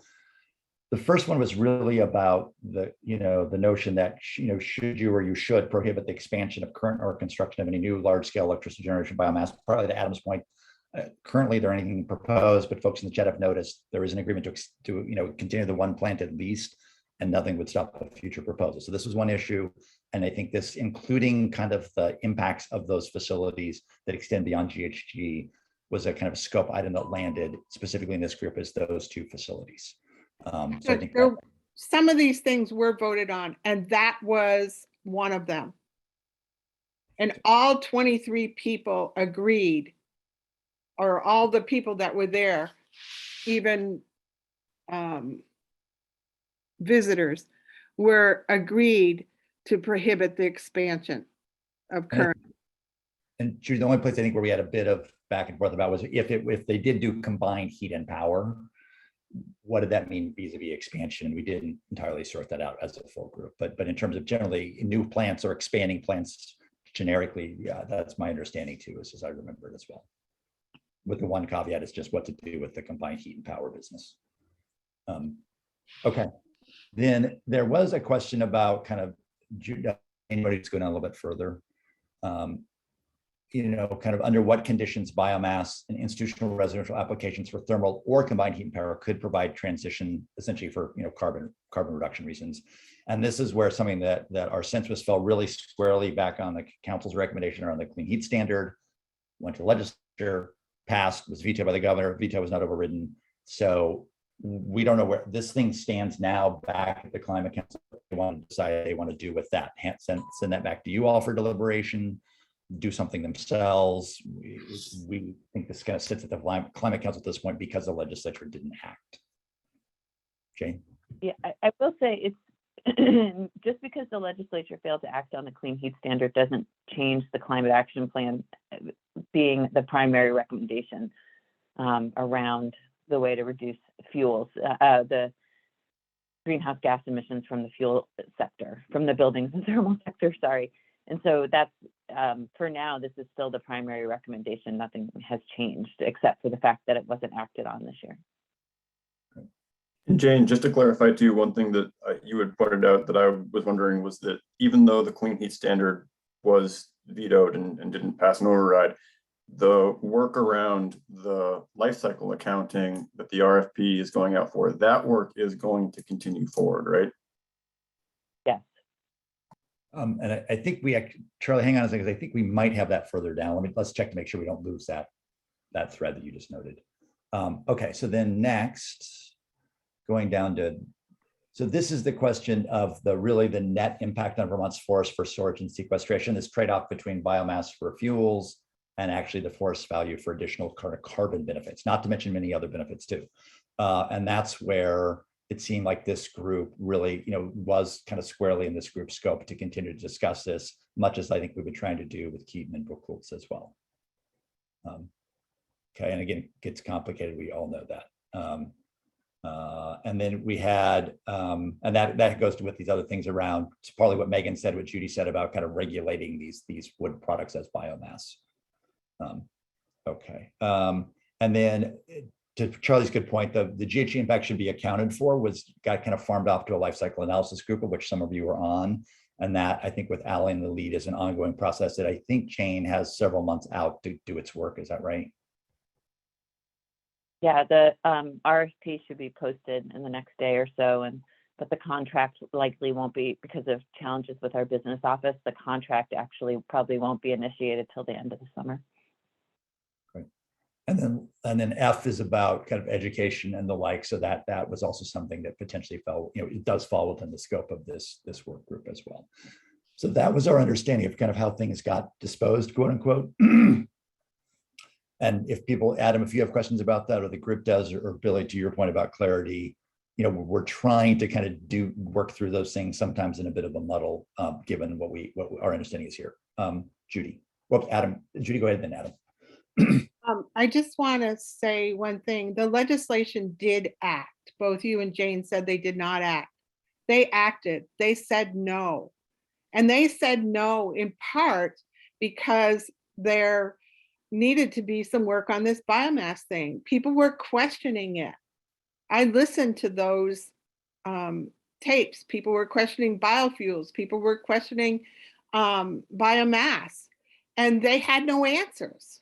the first one was really about the notion that, should you or you should prohibit the expansion of current or construction of any new large-scale electricity generation biomass. Partly to Adam's point, currently there anything proposed, but folks in the chat have noticed there is an agreement to continue the one plant at least. and nothing would stop a future proposal. So this was one issue. And I think this, including kind of the impacts of those facilities that extend beyond GHG, was a kind of scope item that landed specifically in this group as those two facilities. So I think that, some of these things were voted on, and that was one of them. And all 23 people agreed, or all the people that were there, even visitors, were agreed to prohibit the expansion of current. and Judy, the only place I think where we had a bit of back and forth about was if they did do combined heat and power, what did that mean vis-a-vis expansion? We didn't entirely sort that out as a full group, but in terms of generally new plants or expanding plants generically, yeah, that's my understanding too, as I remember it as well. With the one caveat, it's just what to do with the combined heat and power business. Okay, then there was a question about kind of anybody who's going on a little bit further. Kind of under what conditions biomass and institutional residential applications for thermal or combined heat and power could provide transition, essentially for carbon reduction reasons. And this is where something that our census fell really squarely back on the council's recommendation around the clean heat standard, went to the legislature, passed, was vetoed by the governor, veto was not overridden. So we don't know where this thing stands now back at the climate council. They want to decide they want to do with that. Send that back to you all for deliberation, do something themselves. We think this kind of sits at the climate council at this point because the legislature didn't act. Jane? Yeah, I will say it's just because the legislature failed to act on the clean heat standard doesn't change the climate action plan being the primary recommendation around the way to reduce fuels, the greenhouse gas emissions from the fuel sector, from the buildings and thermal sector, sorry. And so that's, for now, this is still the primary recommendation. Nothing has changed except for the fact that it wasn't acted on this year. And Jane, just to clarify too, one thing that you had pointed out that I was wondering was that even though the clean heat standard was vetoed and didn't pass an override, the work around the life cycle accounting that the RFP is going out for, that work is going to continue forward, right? Yes. And I think Charlie, hang on a second, because I think we might have that further down. Let's check to make sure we don't lose that thread that you just noted. Okay, so then next, going down to, so this is the question of the net impact on Vermont's forest for storage and sequestration, this trade-off between biomass for fuels and actually the forest value for additional carbon benefits, not to mention many other benefits too. And that's where it seemed like this group really, was kind of squarely in this group scope to continue to discuss this, much as I think we've been trying to do with Keaton and Buchholz as well. Okay, and again, it gets complicated, we all know that. And then we had, and that goes to with these other things around, it's partly what Megan said, what Judy said about kind of regulating these wood products as biomass. Okay, and then to Charlie's good point, the GHG impact should be accounted for, got kind of farmed off to a life cycle analysis group, of which some of you are on. And that, I think with Ally in the lead, is an ongoing process that I think Jane has several months out to do its work. Is that right? Yeah, the RFP should be posted in the next day or so, but the contract likely won't be, because of challenges with our business office, the contract actually probably won't be initiated till the end of the summer. Great. And then F is about kind of education and the like. So that was also something that potentially fell, it does fall within the scope of this work group as well. So that was our understanding of kind of how things got disposed, quote unquote. And if people, Adam, if you have questions about that, or the group does, or Billy, to your point about clarity, we're trying to kind of work through those things sometimes in a bit of a muddle, given what our understanding is here. Judy, Adam, Judy, go ahead then, Adam. I just want to say one thing. The legislation did act. Both you and Jane said they did not act. They acted. They said no. And they said no in part because there needed to be some work on this biomass thing. People were questioning it. I listened to those tapes. People were questioning biofuels. People were questioning biomass, and they had no answers,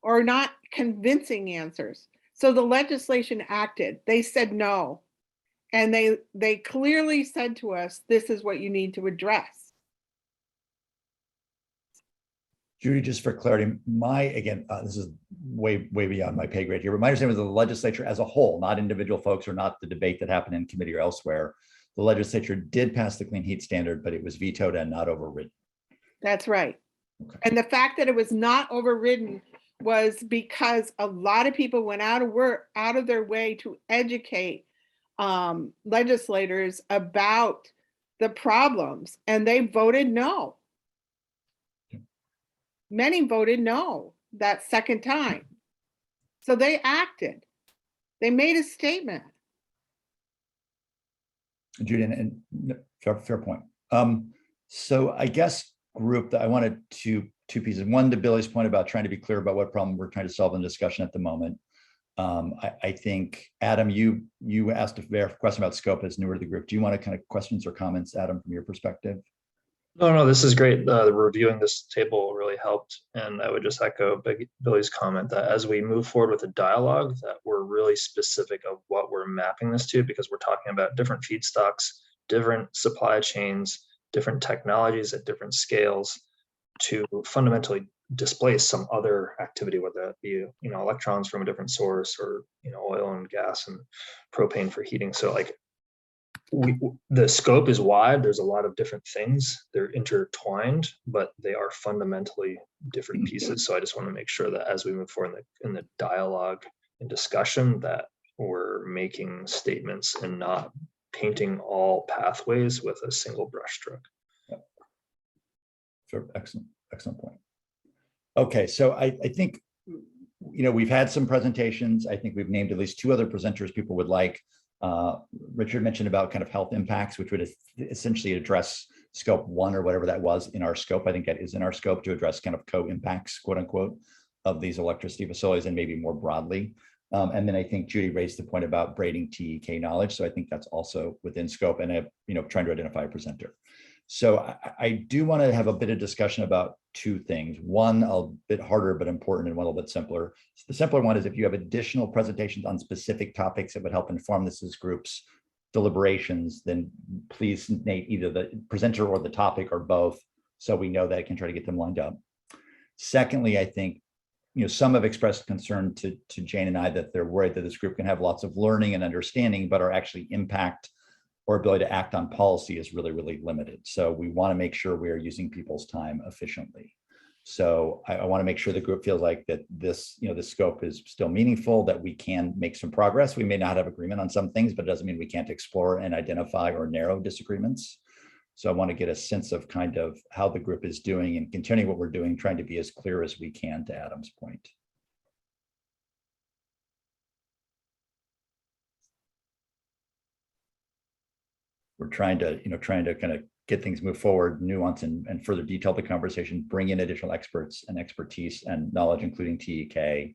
or not convincing answers. So the legislation acted. They said no. And they clearly said to us, this is what you need to address. Judy, just for clarity, this is way beyond my pay grade here, but my understanding was the legislature as a whole, not individual folks or not the debate that happened in committee or elsewhere. The legislature did pass the clean heat standard, but it was vetoed and not overridden. That's right. Okay. And the fact that it was not overridden was because a lot of people went out of their way to educate legislators about the problems, and they voted no. Many voted no that second time. So they acted. They made a statement. Judy, and fair point. So I guess group that I wanted two pieces. One, to Billy's point about trying to be clear about what problem we're trying to solve in discussion at the moment. I think, Adam, you asked a question about scope as newer to the group. Do you want to kind of questions or comments, Adam, from your perspective? No, this is great. Reviewing this table really helped. And I would just echo Billy's comment that as we move forward with the dialogue, that we're really specific of what we're mapping this to, because we're talking about different feedstocks, different supply chains, different technologies at different scales to fundamentally displace some other activity, whether that be, electrons from a different source or, oil and gas and propane for heating. So like, the scope is wide. There's a lot of different things. They're intertwined, but they are fundamentally different pieces. So I just want to make sure that as we move forward in the dialogue and discussion, that we're making statements and not painting all pathways with a single brushstroke. Yep. Sure. Excellent point. Okay, so I think, we've had some presentations. I think we've named at least two other presenters people would like. Richard mentioned about kind of health impacts, which would essentially address scope 1 or whatever that was in our scope. I think that is in our scope to address kind of co-impacts, quote unquote, of these electricity facilities and maybe more broadly. And then I think Judy raised the point about braiding TEK knowledge. So I think that's also within scope and, trying to identify a presenter. So I do want to have a bit of discussion about two things. One, a bit harder, but important, and one a little bit simpler. So the simpler one is if you have additional presentations on specific topics that would help inform this group's deliberations, then please name either the presenter or the topic or both, so we know that I can try to get them lined up. Secondly, I think, some have expressed concern to Jane and I that they're worried that this group can have lots of learning and understanding, but our actually impact or ability to act on policy is really, really limited. So we want to make sure we are using people's time efficiently. So I want to make sure the group feels like that this, this scope is still meaningful, that we can make some progress. We may not have agreement on some things, but it doesn't mean we can't explore and identify or narrow disagreements. So I want to get a sense of kind of how the group is doing and continuing what we're doing, trying to be as clear as we can, to Adam's point. We're trying to kind of get things move forward, nuance and further detail the conversation, bring in additional experts and expertise and knowledge, including TEK.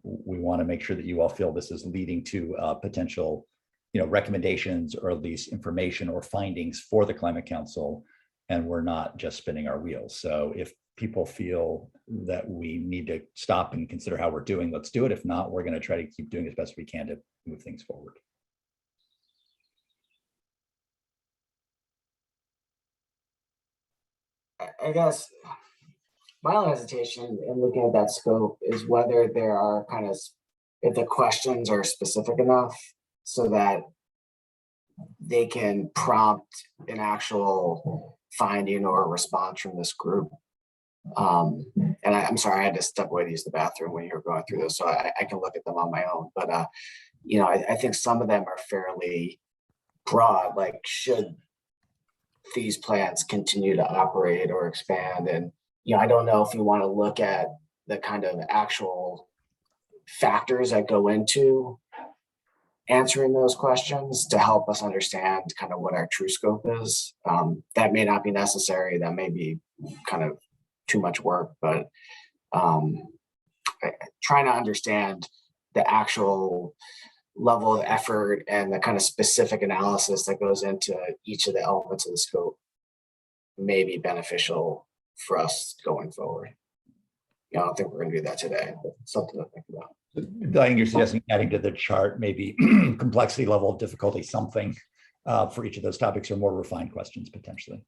We want to make sure that you all feel this is leading to potential, recommendations or at least information or findings for the Climate Council, and we're not just spinning our wheels. So if people feel that we need to stop and consider how we're doing, let's do it. If not, we're going to try to keep doing as best we can to move things forward. I guess my only hesitation in looking at that scope is whether there are if the questions are specific enough so that they can prompt an actual finding or a response from this group. And I'm sorry, I had to step away to use the bathroom when you were going through this, so I can look at them on my own. But I think some of them are fairly broad, like should these plants continue to operate or expand? And I don't know if you want to look at the kind of actual factors that go into answering those questions to help us understand kind of what our true scope is. That may not be necessary. That may be kind of too much work, but trying to understand the actual level of effort and the kind of specific analysis that goes into each of the elements of the scope may be beneficial for us going forward. I don't think we're going to do that today, but something to think about. I think you're suggesting adding to the chart, maybe complexity level of difficulty, something for each of those topics, or more refined questions potentially.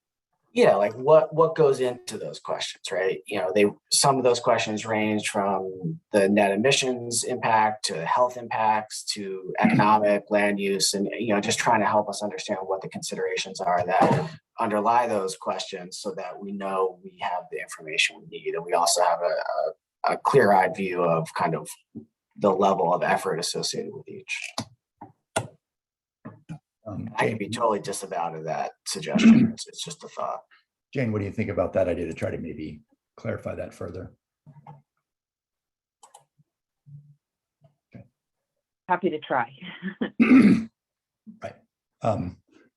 Yeah, like what goes into those questions, right? You know, some of those questions range from the net emissions impact to health impacts to economic land use, and just trying to help us understand what the considerations are that underlie those questions, so that we know we have the information we need, and we also have a clear-eyed view of kind of the level of effort associated with each. I can be totally disavowed of that suggestion. It's just a thought. Jane, what do you think about that idea to try to maybe clarify that further? Okay. Happy to try. Right. And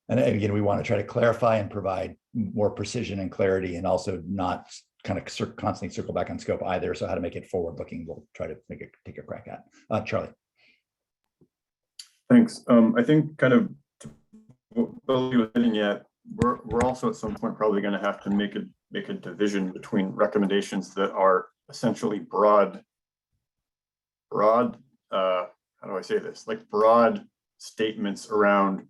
again, we want to try to clarify and provide more precision and clarity, and also not kind of constantly circle back on scope either. So how to make it forward looking, we'll try to take a crack at. Charlie. Thanks. I think kind of what Bill was hitting at, we're also at some point probably going to have to make a division between recommendations that are essentially broad, how do I say this? Like broad statements around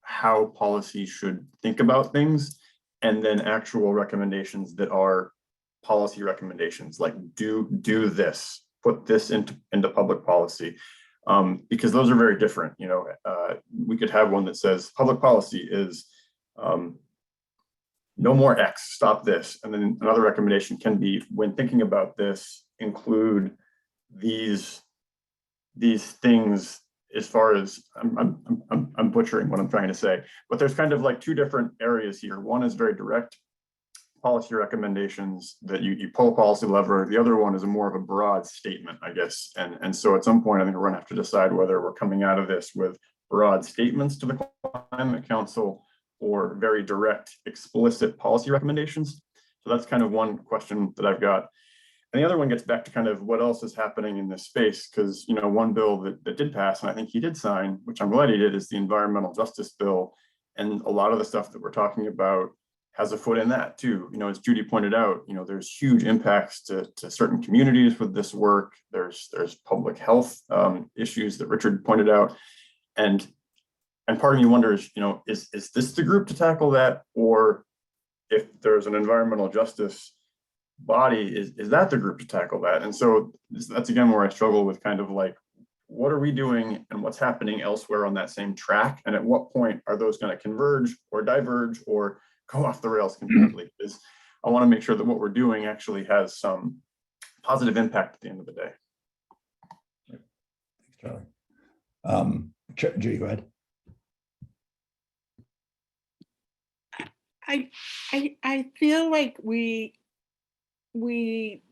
how policy should think about things, and then actual recommendations that are policy recommendations, like do this, put this into public policy. Because those are very different. We could have one that says public policy is no more X, stop this. And then another recommendation can be, when thinking about this, include these things, as far as I'm butchering what I'm trying to say, but there's kind of like two different areas here. One is very direct policy recommendations that you pull a policy lever. The other one is more of a broad statement, I guess. And so at some point, I think we're going to have to decide whether we're coming out of this with broad statements to the Climate Council or very direct, explicit policy recommendations. So that's kind of one question that I've got. And the other one gets back to kind of what else is happening in this space, because one bill that did pass, and I think he did sign, which I'm glad he did, is the Environmental Justice Bill. And a lot of the stuff that we're talking about has a foot in that too. As Judy pointed out, there's huge impacts to certain communities with this work. There's public health issues that Richard pointed out. And part of me wonders, is this the group to tackle that? Or if there's an environmental justice body, is that the group to tackle that? And so that's again where I struggle with kind of like, what are we doing and what's happening elsewhere on that same track? And at what point are those going to converge or diverge or go off the rails completely? Because I want to make sure that what we're doing actually has some positive impact at the end of the day. Thanks, Charlie. Judy, go ahead. I feel like we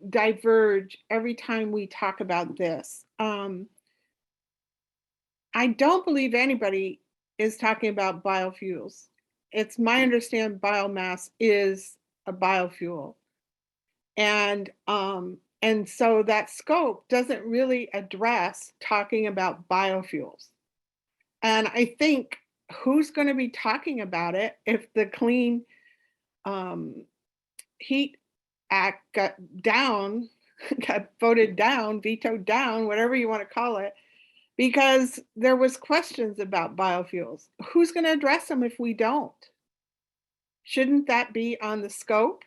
diverge every time we talk about this. I don't believe anybody is talking about biofuels. It's my understanding biomass is a biofuel. And so that scope doesn't really address talking about biofuels. And I think who's going to be talking about it if the Clean Heat Act got voted down, vetoed down, whatever you want to call it, because there was questions about biofuels. Who's going to address them if we don't? Shouldn't that be on the scope?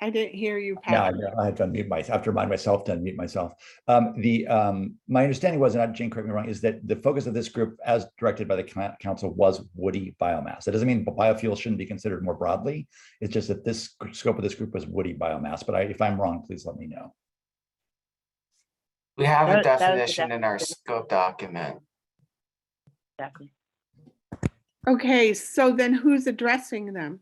I didn't hear you, Pat. Yeah, I had to unmute myself. I have to remind myself to unmute myself. My understanding was, and Jane, correct me wrong, is that the focus of this group, as directed by the council, was woody biomass. That doesn't mean biofuels shouldn't be considered more broadly. It's just that this scope of this group was woody biomass. But if I'm wrong, please let me know. We have a definition in our scope document. Exactly. Okay, so then who's addressing them?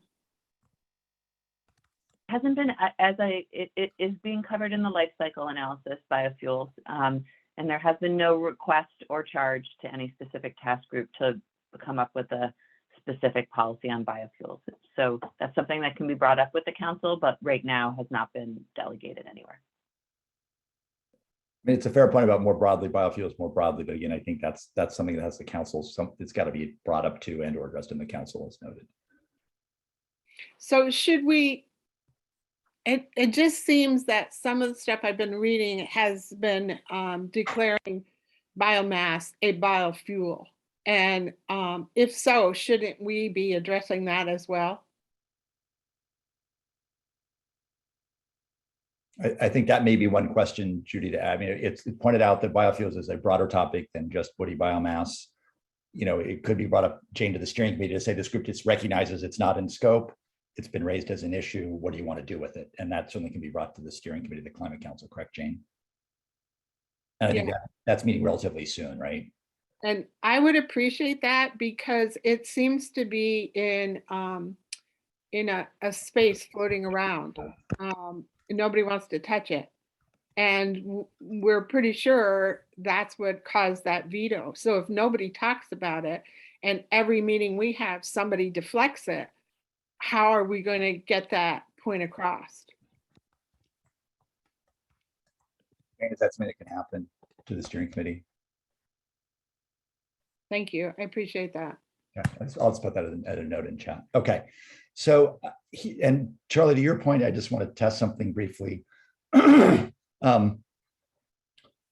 Hasn't been, it is being covered in the life cycle analysis, biofuels, and there has been no request or charge to any specific task group to come up with a specific policy on biofuels. So that's something that can be brought up with the council, but right now has not been delegated anywhere. I mean, it's a fair point about more broadly, biofuels more broadly, but again, I think that's something that has the council, it's got to be brought up to and or addressed in the council, as noted. So should we It just seems that some of the stuff I've been reading has been declaring biomass a biofuel. And if so, shouldn't we be addressing that as well? I think that may be one question, Judy, to add. I mean, it's pointed out that biofuels is a broader topic than just woody biomass. You know, it could be brought up, Jane, to the steering committee to say this group just recognizes it's not in scope. It's been raised as an issue. What do you want to do with it? And that certainly can be brought to the steering committee, the Climate Council, correct, Jane? And I think that's meeting relatively soon, right? And I would appreciate that because it seems to be in a space floating around. Nobody wants to touch it. And we're pretty sure that's what caused that veto. So if nobody talks about it and every meeting we have, somebody deflects it, how are we going to get that point across? And is that something that can happen to the steering committee? Thank you. I appreciate that. Yeah, I'll just put that as a note in chat. Okay. So, and Charlie, to your point, I just want to test something briefly.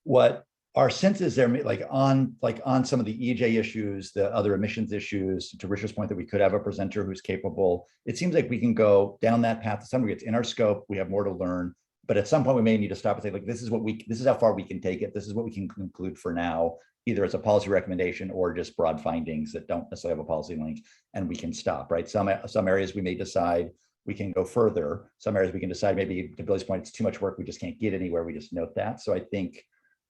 What our sense is there, like on some of the EJ issues, the other emissions issues, to Richard's point that we could have a presenter who's capable. It seems like we can go down that path to some degree. It's in our scope. We have more to learn, but at some point we may need to stop and say, like, this is how far we can take it. This is what we can conclude for now, either as a policy recommendation or just broad findings that don't necessarily have a policy link, and we can stop, right? Some areas we may decide we can go further. Some areas we can decide maybe, to Billy's point, it's too much work. We just can't get anywhere. We just note that. So I think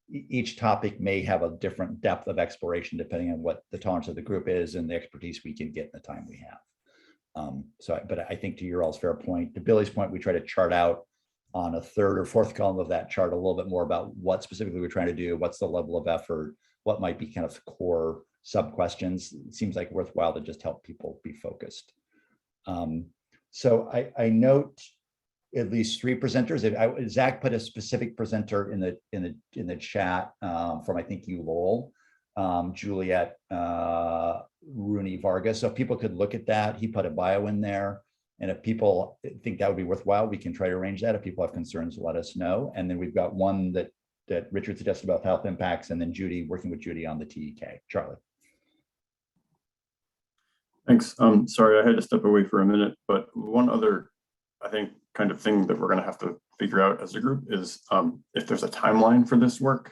each topic may have a different depth of exploration depending on what the tolerance of the group is and the expertise we can get in the time we have. But I think to your all's fair point, to Billy's point, we try to chart out on a third or fourth column of that chart a little bit more about what specifically we're trying to do, what's the level of effort, what might be kind of core sub questions. It seems like worthwhile to just help people be focused. So I note at least 3 presenters. Zach put a specific presenter in the chat from, I think, you, Lowell, Juliet, Rooney Vargas. So if people could look at that, he put a bio in there. And if people think that would be worthwhile, we can try to arrange that. If people have concerns, let us know. And then we've got one that Richard suggested about health impacts, and then Judy, working with Judy on the TEK. Charlie. Thanks. Sorry, I had to step away for a minute, but one other, I think, kind of thing that we're going to have to figure out as a group is if there's a timeline for this work.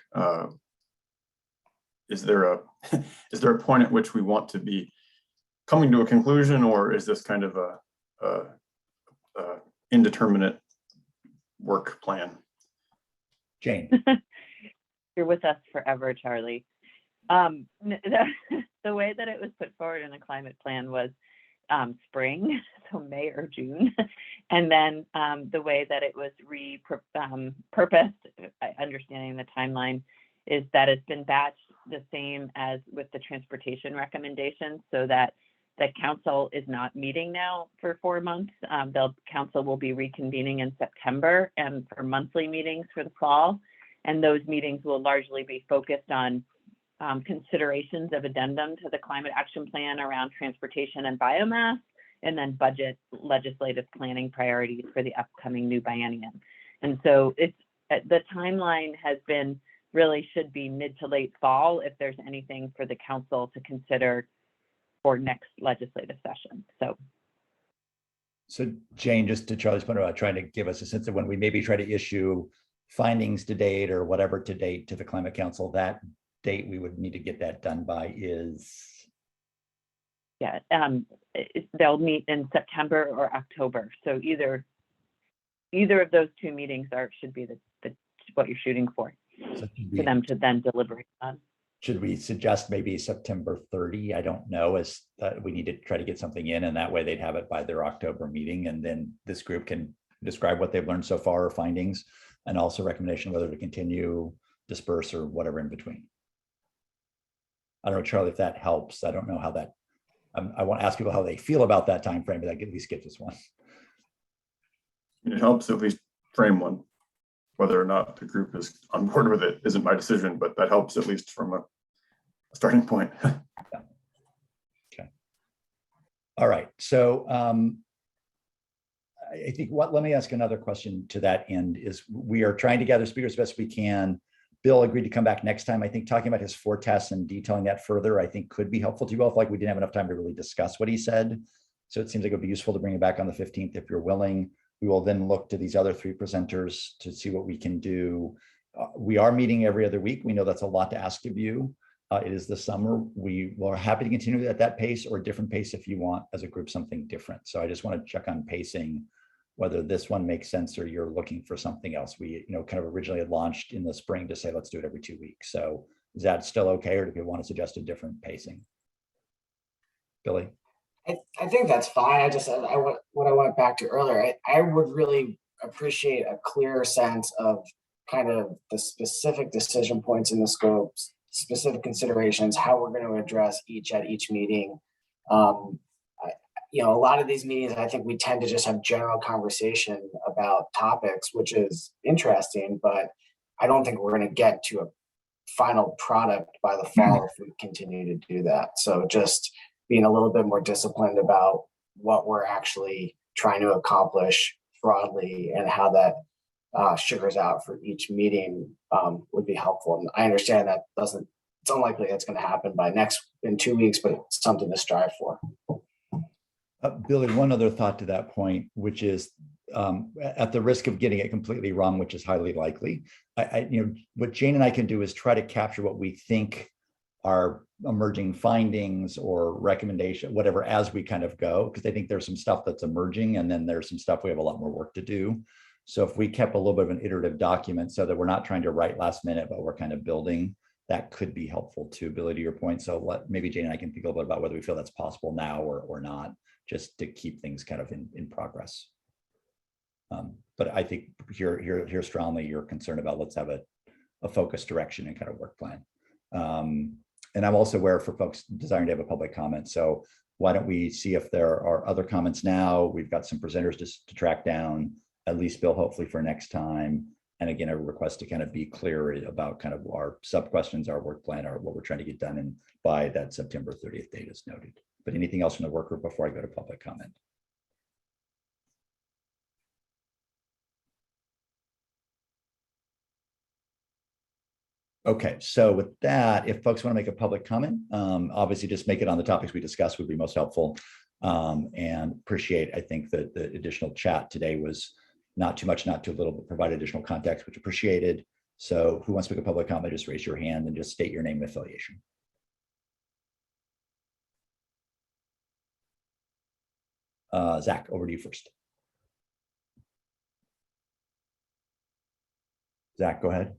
Is there a point at which we want to be coming to a conclusion, or is this kind of a indeterminate work plan? Jane. You're with us forever, Charlie. The way that it was put forward in the climate plan was spring, so May or June. And then the way that it was repurposed, understanding the timeline, is that it's been batched the same as with the transportation recommendations, so that the council is not meeting now for 4 months. The council will be reconvening in September and for monthly meetings for the fall. And those meetings will largely be focused on considerations of addendum to the climate action plan around transportation and biomass, and then budget legislative planning priorities for the upcoming new biennium. And so it's the timeline has been really should be mid to late fall if there's anything for the council to consider for next legislative session. So Jane, just to Charlie's point about trying to give us a sense of when we maybe try to issue findings to date or whatever to date to the Climate Council, that date we would need to get that done by is? Yeah, they'll meet in September or October. So either of those 2 meetings should be the what you're shooting for them to then deliberate on. Should we suggest maybe September 30? I don't know, as we need to try to get something in, and that way they'd have it by their October meeting, and then this group can describe what they've learned so far or findings, and also recommendation whether to continue, disperse, or whatever in between. I don't know, Charlie, if that helps. I don't know how that, I want to ask people how they feel about that time frame, but that at least gives us one. It helps at least frame one. Whether or not the group is on board with it isn't my decision, but that helps at least from a starting point. Yeah. Okay. All right. So I think let me ask another question to that end is we are trying to gather speakers as best we can. Bill agreed to come back next time. I think talking about his forecasts and detailing that further, I think could be helpful to you both. Like we didn't have enough time to really discuss what he said. So it seems like it would be useful to bring it back on the 15th if you're willing. We will then look to these other three presenters to see what we can do. We are meeting every other week. We know that's a lot to ask of you. It is the summer. We are happy to continue at that pace or a different pace if you want as a group something different. So I just want to check on pacing, whether this one makes sense or you're looking for something else. We, kind of originally had launched in the spring to say, let's do it every 2 weeks. So is that still okay, or do people want to suggest a different pacing? Billy? I think that's fine. What I went back to earlier, I would really appreciate a clearer sense of kind of the specific decision points in the scopes, specific considerations, how we're going to address each at each meeting. A lot of these meetings, I think we tend to just have general conversation about topics, which is interesting, but I don't think we're going to get to a final product by the fall if we continue to do that. So just being a little bit more disciplined about what we're actually trying to accomplish broadly and how that sugars out for each meeting would be helpful. And I understand that it's unlikely that's going to happen in 2 weeks, but it's something to strive for. Billy, one other thought to that point, which is at the risk of getting it completely wrong, which is highly likely, what Jane and I can do is try to capture what we think are emerging findings or recommendation, whatever, as we kind of go, because I think there's some stuff that's emerging and then there's some stuff we have a lot more work to do. So if we kept a little bit of an iterative document so that we're not trying to write last minute, but we're kind of building, that could be helpful too, Billy, to your point. So maybe Jane and I can think a little bit about whether we feel that's possible now or not, just to keep things kind of in progress. But I think here strongly you're concerned about let's have a focused direction and kind of work plan. And I'm also aware for folks desiring to have a public comment. So why don't we see if there are other comments now? We've got some presenters to track down, at least Bill, hopefully for next time. And again, a request to kind of be clear about kind of our sub questions, our work plan, or what we're trying to get done and by that September 30th date is noted. But anything else from the work group before I go to public comment? Okay, so with that, if folks want to make a public comment, obviously just make it on the topics we discussed would be most helpful. And appreciate, I think that the additional chat today was not too much, not too little, but provide additional context, which appreciated. So who wants to make a public comment, just raise your hand and just state your name and affiliation. Zach, over to you first. Zach, go ahead.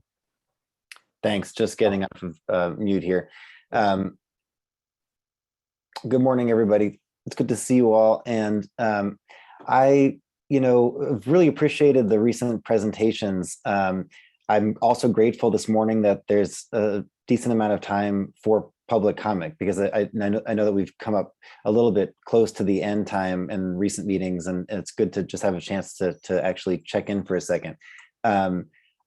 Thanks. Just getting off of mute here. Good morning, everybody. It's good to see you all. And I, really appreciated the recent presentations. I'm also grateful this morning that there's a decent amount of time for public comment, because I know that we've come up a little bit close to the end time in recent meetings, and it's good to just have a chance to actually check in for a second.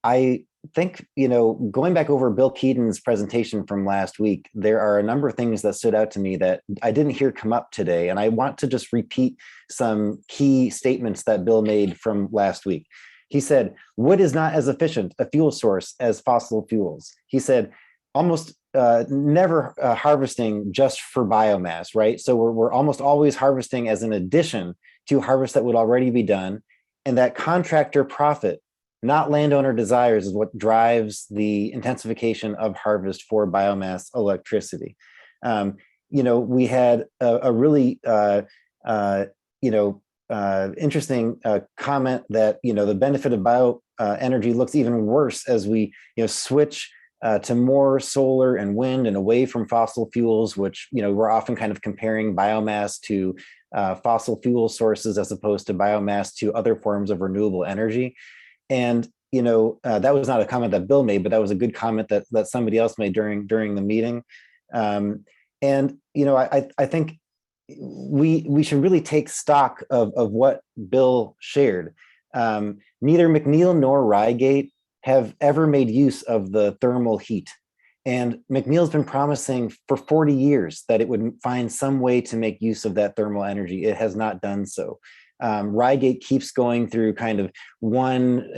I think, going back over Bill Keaton's presentation from last week, there are a number of things that stood out to me that I didn't hear come up today. And I want to just repeat some key statements that Bill made from last week. He said, wood is not as efficient a fuel source as fossil fuels. He said, almost never harvesting just for biomass, right? So we're almost always harvesting as an addition to harvest that would already be done. And that contractor profit, not landowner desires, is what drives the intensification of harvest for biomass electricity. We had a really, interesting comment that, the benefit of bioenergy looks even worse as we, switch to more solar and wind and away from fossil fuels, which, we're often kind of comparing biomass to fossil fuel sources as opposed to biomass to other forms of renewable energy. And, that was not a comment that Bill made, but that was a good comment that somebody else made during the meeting. I think we should really take stock of what Bill shared. Neither McNeil nor Rygate have ever made use of the thermal heat. And McNeil's been promising for 40 years that it would find some way to make use of that thermal energy. It has not done so. Rygate keeps going through kind of one,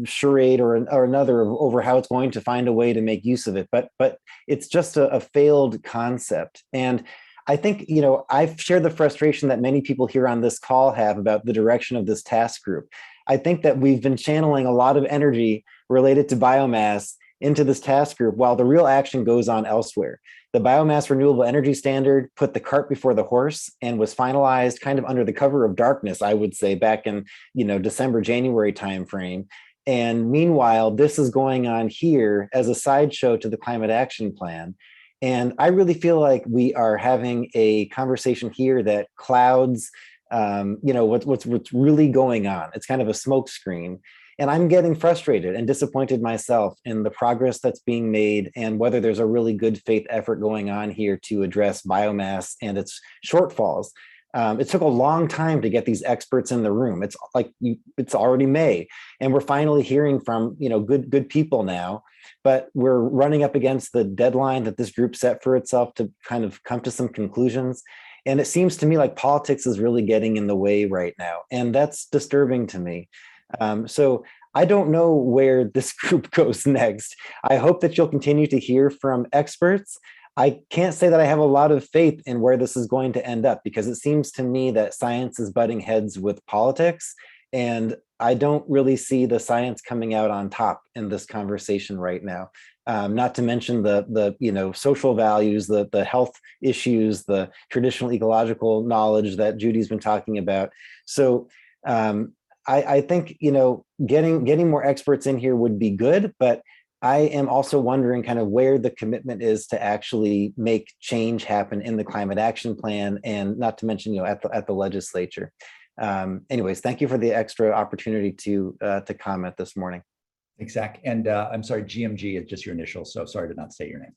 charade or another over how it's going to find a way to make use of it. But it's just a failed concept. And I think, I've shared the frustration that many people here on this call have about the direction of this task group. I think that we've been channeling a lot of energy related to biomass into this task group while the real action goes on elsewhere. The Biomass Renewable Energy Standard put the cart before the horse and was finalized kind of under the cover of darkness, I would say, back in December, January timeframe. And meanwhile, this is going on here as a sideshow to the Climate Action Plan. And I really feel like we are having a conversation here that clouds, what's really going on. It's kind of a smokescreen. And I'm getting frustrated and disappointed myself in the progress that's being made and whether there's a really good faith effort going on here to address biomass and its shortfalls. It took a long time to get these experts in the room. It's like it's already May, and we're finally hearing from good people now. But we're running up against the deadline that this group set for itself to kind of come to some conclusions. And it seems to me like politics is really getting in the way right now, and that's disturbing to me. So I don't know where this group goes next. I hope that you'll continue to hear from experts. I can't say that I have a lot of faith in where this is going to end up, because it seems to me that science is butting heads with politics, and I don't really see the science coming out on top in this conversation right now. Not to mention the social values, the health issues, the traditional ecological knowledge that Judy's been talking about. So I think getting more experts in here would be good, but I am also wondering kind of where the commitment is to actually make change happen in the Climate Action Plan, and not to mention at the legislature. Anyways, thank you for the extra opportunity to comment this morning. Thanks, Zach. And I'm sorry, GMG is just your initials, so sorry to not state your name.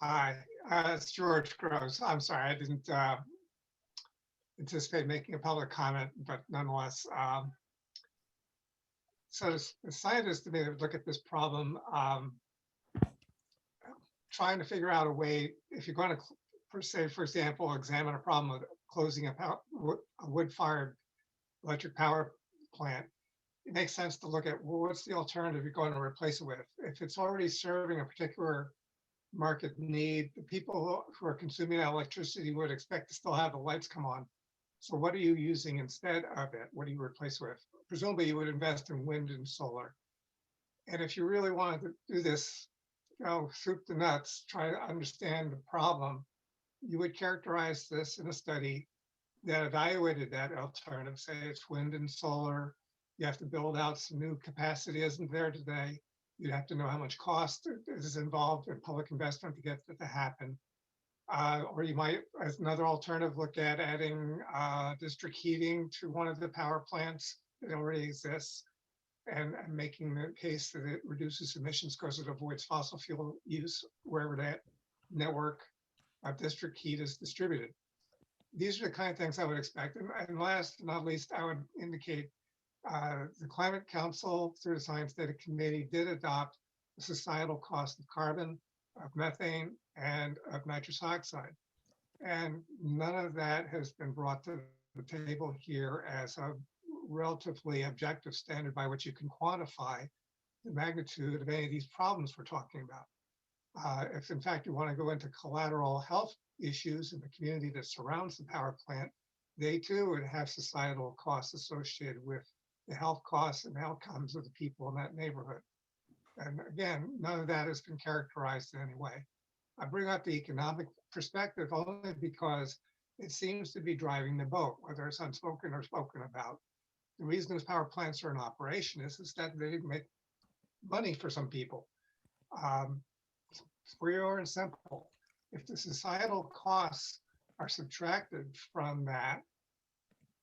Hi, it's George Gross. I'm sorry, I didn't anticipate making a public comment, but nonetheless, so as scientists, to me, look at this problem, trying to figure out a way, if you're going to, say, for example, examine a problem of closing a wood-fired electric power plant, it makes sense to look at, well, what's the alternative you're going to replace it with? If it's already serving a particular market need, the people who are consuming that electricity would expect to still have the lights come on. So what are you using instead of it? What do you replace with? Presumably you would invest in wind and solar. And if you really wanted to do this, soup to nuts, try to understand the problem, you would characterize this in a study that evaluated that alternative. Say it's wind and solar. You have to build out some new capacity isn't there today. You'd have to know how much cost is involved in public investment to get that to happen. Or you might, as another alternative, look at adding district heating to one of the power plants that already exists, and making the case that it reduces emissions because it avoids fossil fuel use wherever that network of district heat is distributed. These are the kind of things I would expect. And last but not least, I would indicate the Climate Council, through the Science Data Committee, did adopt the societal cost of carbon, of methane, and of nitrous oxide. And none of that has been brought to the table here as a relatively objective standard by which you can quantify the magnitude of any of these problems we're talking about. If in fact you want to go into collateral health issues in the community that surrounds the power plant, they too would have societal costs associated with the health costs and outcomes of the people in that neighborhood. And again, none of that has been characterized in any way. I bring up the economic perspective only because it seems to be driving the boat, whether it's unspoken or spoken about. The reason those power plants are in operation is that they make money for some people. It's pure and simple. If the societal costs are subtracted from that,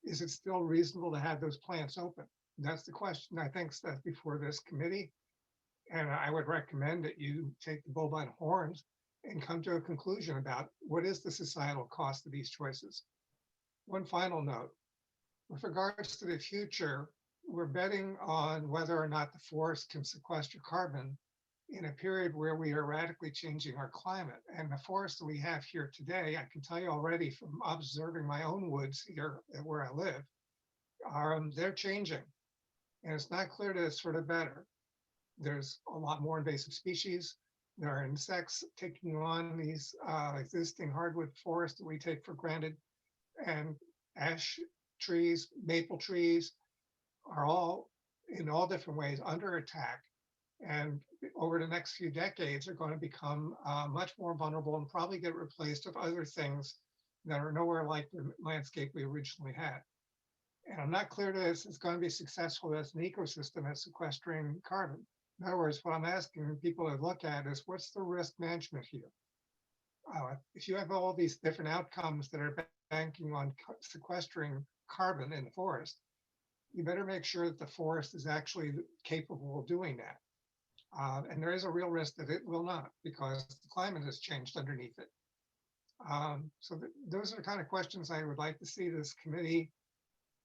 is it still reasonable to have those plants open? And that's the question I think that's before this committee. And I would recommend that you take the bull by the horns and come to a conclusion about what is the societal cost of these choices. One final note, with regards to the future, we're betting on whether or not the forest can sequester carbon in a period where we are radically changing our climate. And the forests that we have here today, I can tell you already from observing my own woods here where I live, they're changing. And it's not clear that it's for the better. There's a lot more invasive species. There are insects taking on these existing hardwood forests that we take for granted. And ash trees, maple trees are all in all different ways under attack. And over the next few decades are going to become much more vulnerable and probably get replaced with other things that are nowhere like the landscape we originally had. And I'm not clear that this is going to be successful as an ecosystem at sequestering carbon. In other words, what I'm asking people to look at is what's the risk management here? If you have all these different outcomes that are banking on sequestering carbon in the forest, you better make sure that the forest is actually capable of doing that. And there is a real risk that it will not, because the climate has changed underneath it. Those are the kind of questions I would like to see this committee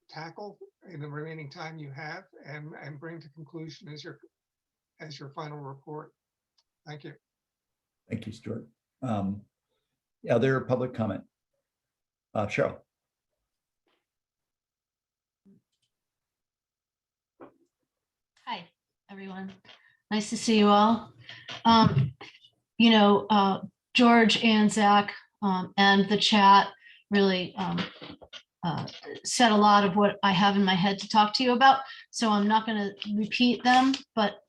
tackle in the remaining time you have, and bring to conclusion as your final report. Thank you. Thank you, Stuart. Other public comment? Cheryl. Hi, everyone. Nice to see you all. George and Zach and the chat really said a lot of what I have in my head to talk to you about. So I'm not going to repeat them, but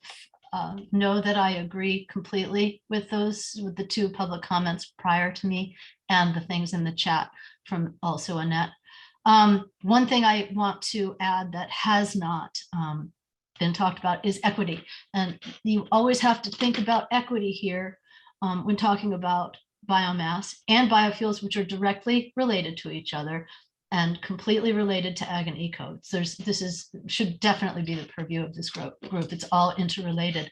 know that I agree completely with the two public comments prior to me and the things in the chat from also Annette. One thing I want to add that has not been talked about is equity. And you always have to think about equity here when talking about biomass and biofuels, which are directly related to each other and completely related to ag and eco. Should definitely be the purview of this group. It's all interrelated.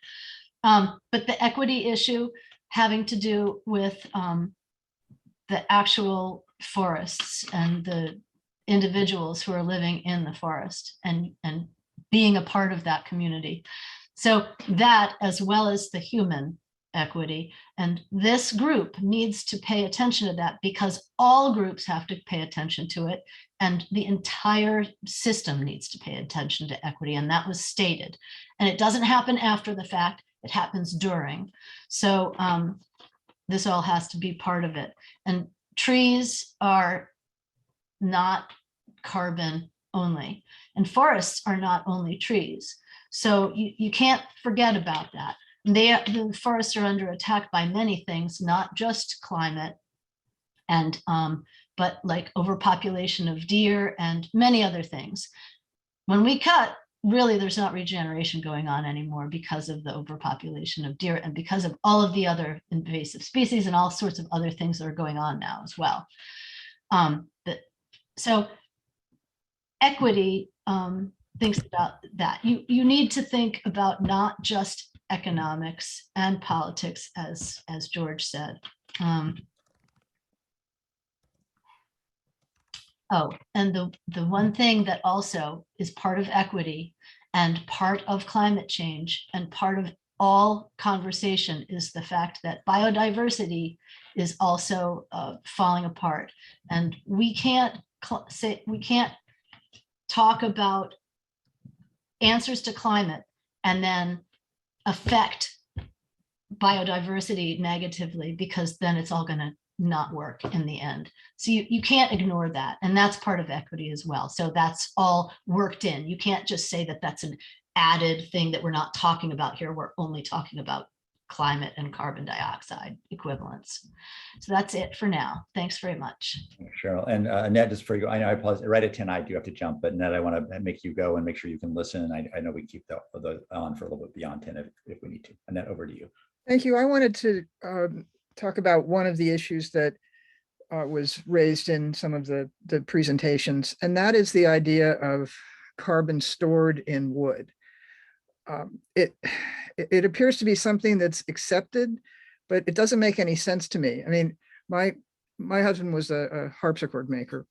But the equity issue having to do with the actual forests and the individuals who are living in the forest and being a part of that community. So that, as well as the human equity, and this group needs to pay attention to that, because all groups have to pay attention to it, and the entire system needs to pay attention to equity, and that was stated. And it doesn't happen after the fact, it happens during. So this all has to be part of it. And trees are not carbon only, and forests are not only trees. So you can't forget about that. The forests are under attack by many things, not just climate, and but like overpopulation of deer and many other things. When we cut, really there's not regeneration going on anymore because of the overpopulation of deer and because of all of the other invasive species and all sorts of other things that are going on now as well. So equity thinks about that. You need to think about not just economics and politics, as George said. And the one thing that also is part of equity and part of climate change and part of all conversation is the fact that biodiversity is also falling apart. And we can't talk about answers to climate and then affect biodiversity negatively, because then it's all going to not work in the end. So you can't ignore that. And that's part of equity as well. So that's all worked in. You can't just say that that's an added thing that we're not talking about here. We're only talking about climate and carbon dioxide equivalents. So that's it for now. Thanks very much. Cheryl. And Annette, just for you, I know I apologize. Right at 10, I do have to jump, but Annette, I want to make you go and make sure you can listen. I know we keep the on for a little bit beyond 10 if we need to. Annette, over to you. Thank you. I wanted to talk about one of the issues that was raised in some of the presentations, and that is the idea of carbon stored in wood. It appears to be something that's accepted, but it doesn't make any sense to me. I mean, my husband was a harpsichord maker,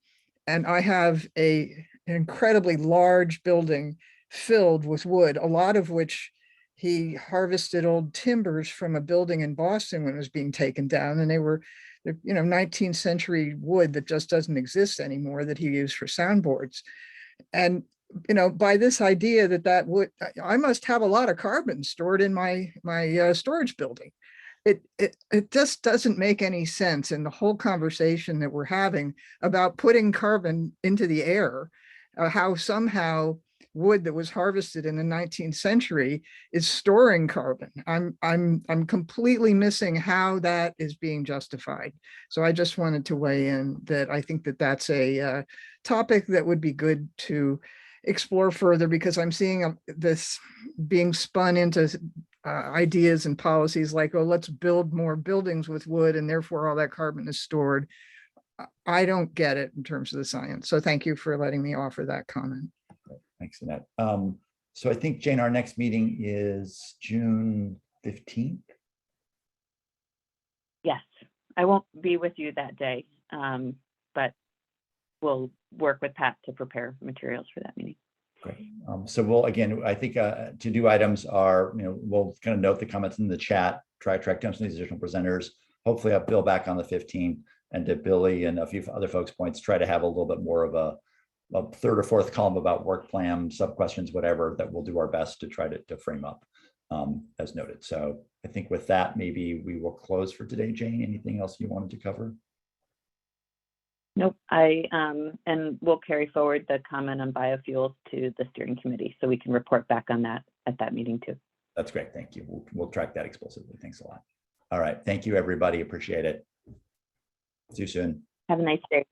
and I have an incredibly large building filled with wood, a lot of which he harvested old timbers from a building in Boston when it was being taken down, and they were, 19th century wood that just doesn't exist anymore that he used for soundboards. And by this idea that would, I must have a lot of carbon stored in my storage building. It just doesn't make any sense in the whole conversation that we're having about putting carbon into the air, how somehow wood that was harvested in the 19th century is storing carbon. I'm completely missing how that is being justified. So I just wanted to weigh in that I think that that's a topic that would be good to explore further, because I'm seeing this being spun into ideas and policies like, oh, let's build more buildings with wood and therefore all that carbon is stored. I don't get it in terms of the science. So thank you for letting me offer that comment. Thanks, Annette. So I think, Jane, our next meeting is June 15th. Yes, I won't be with you that day, but we'll work with Pat to prepare materials for that meeting. Great. So we'll, again, I think to-do items are, we'll kind of note the comments in the chat, try to track down some of these additional presenters. Hopefully have Bill back on the 15th, and to Billy and a few other folks' points, try to have a little bit more of a third or fourth column about work plan, sub questions, whatever, that we'll do our best to try to frame up as noted. So I think with that, maybe we will close for today. Jane, anything else you wanted to cover? Nope, and we'll carry forward the comment on biofuels to the steering committee so we can report back on that at that meeting too. That's great, thank you. We'll track that explicitly. Thanks a lot. All right, thank you, everybody. Appreciate it. See you soon. Have a nice day.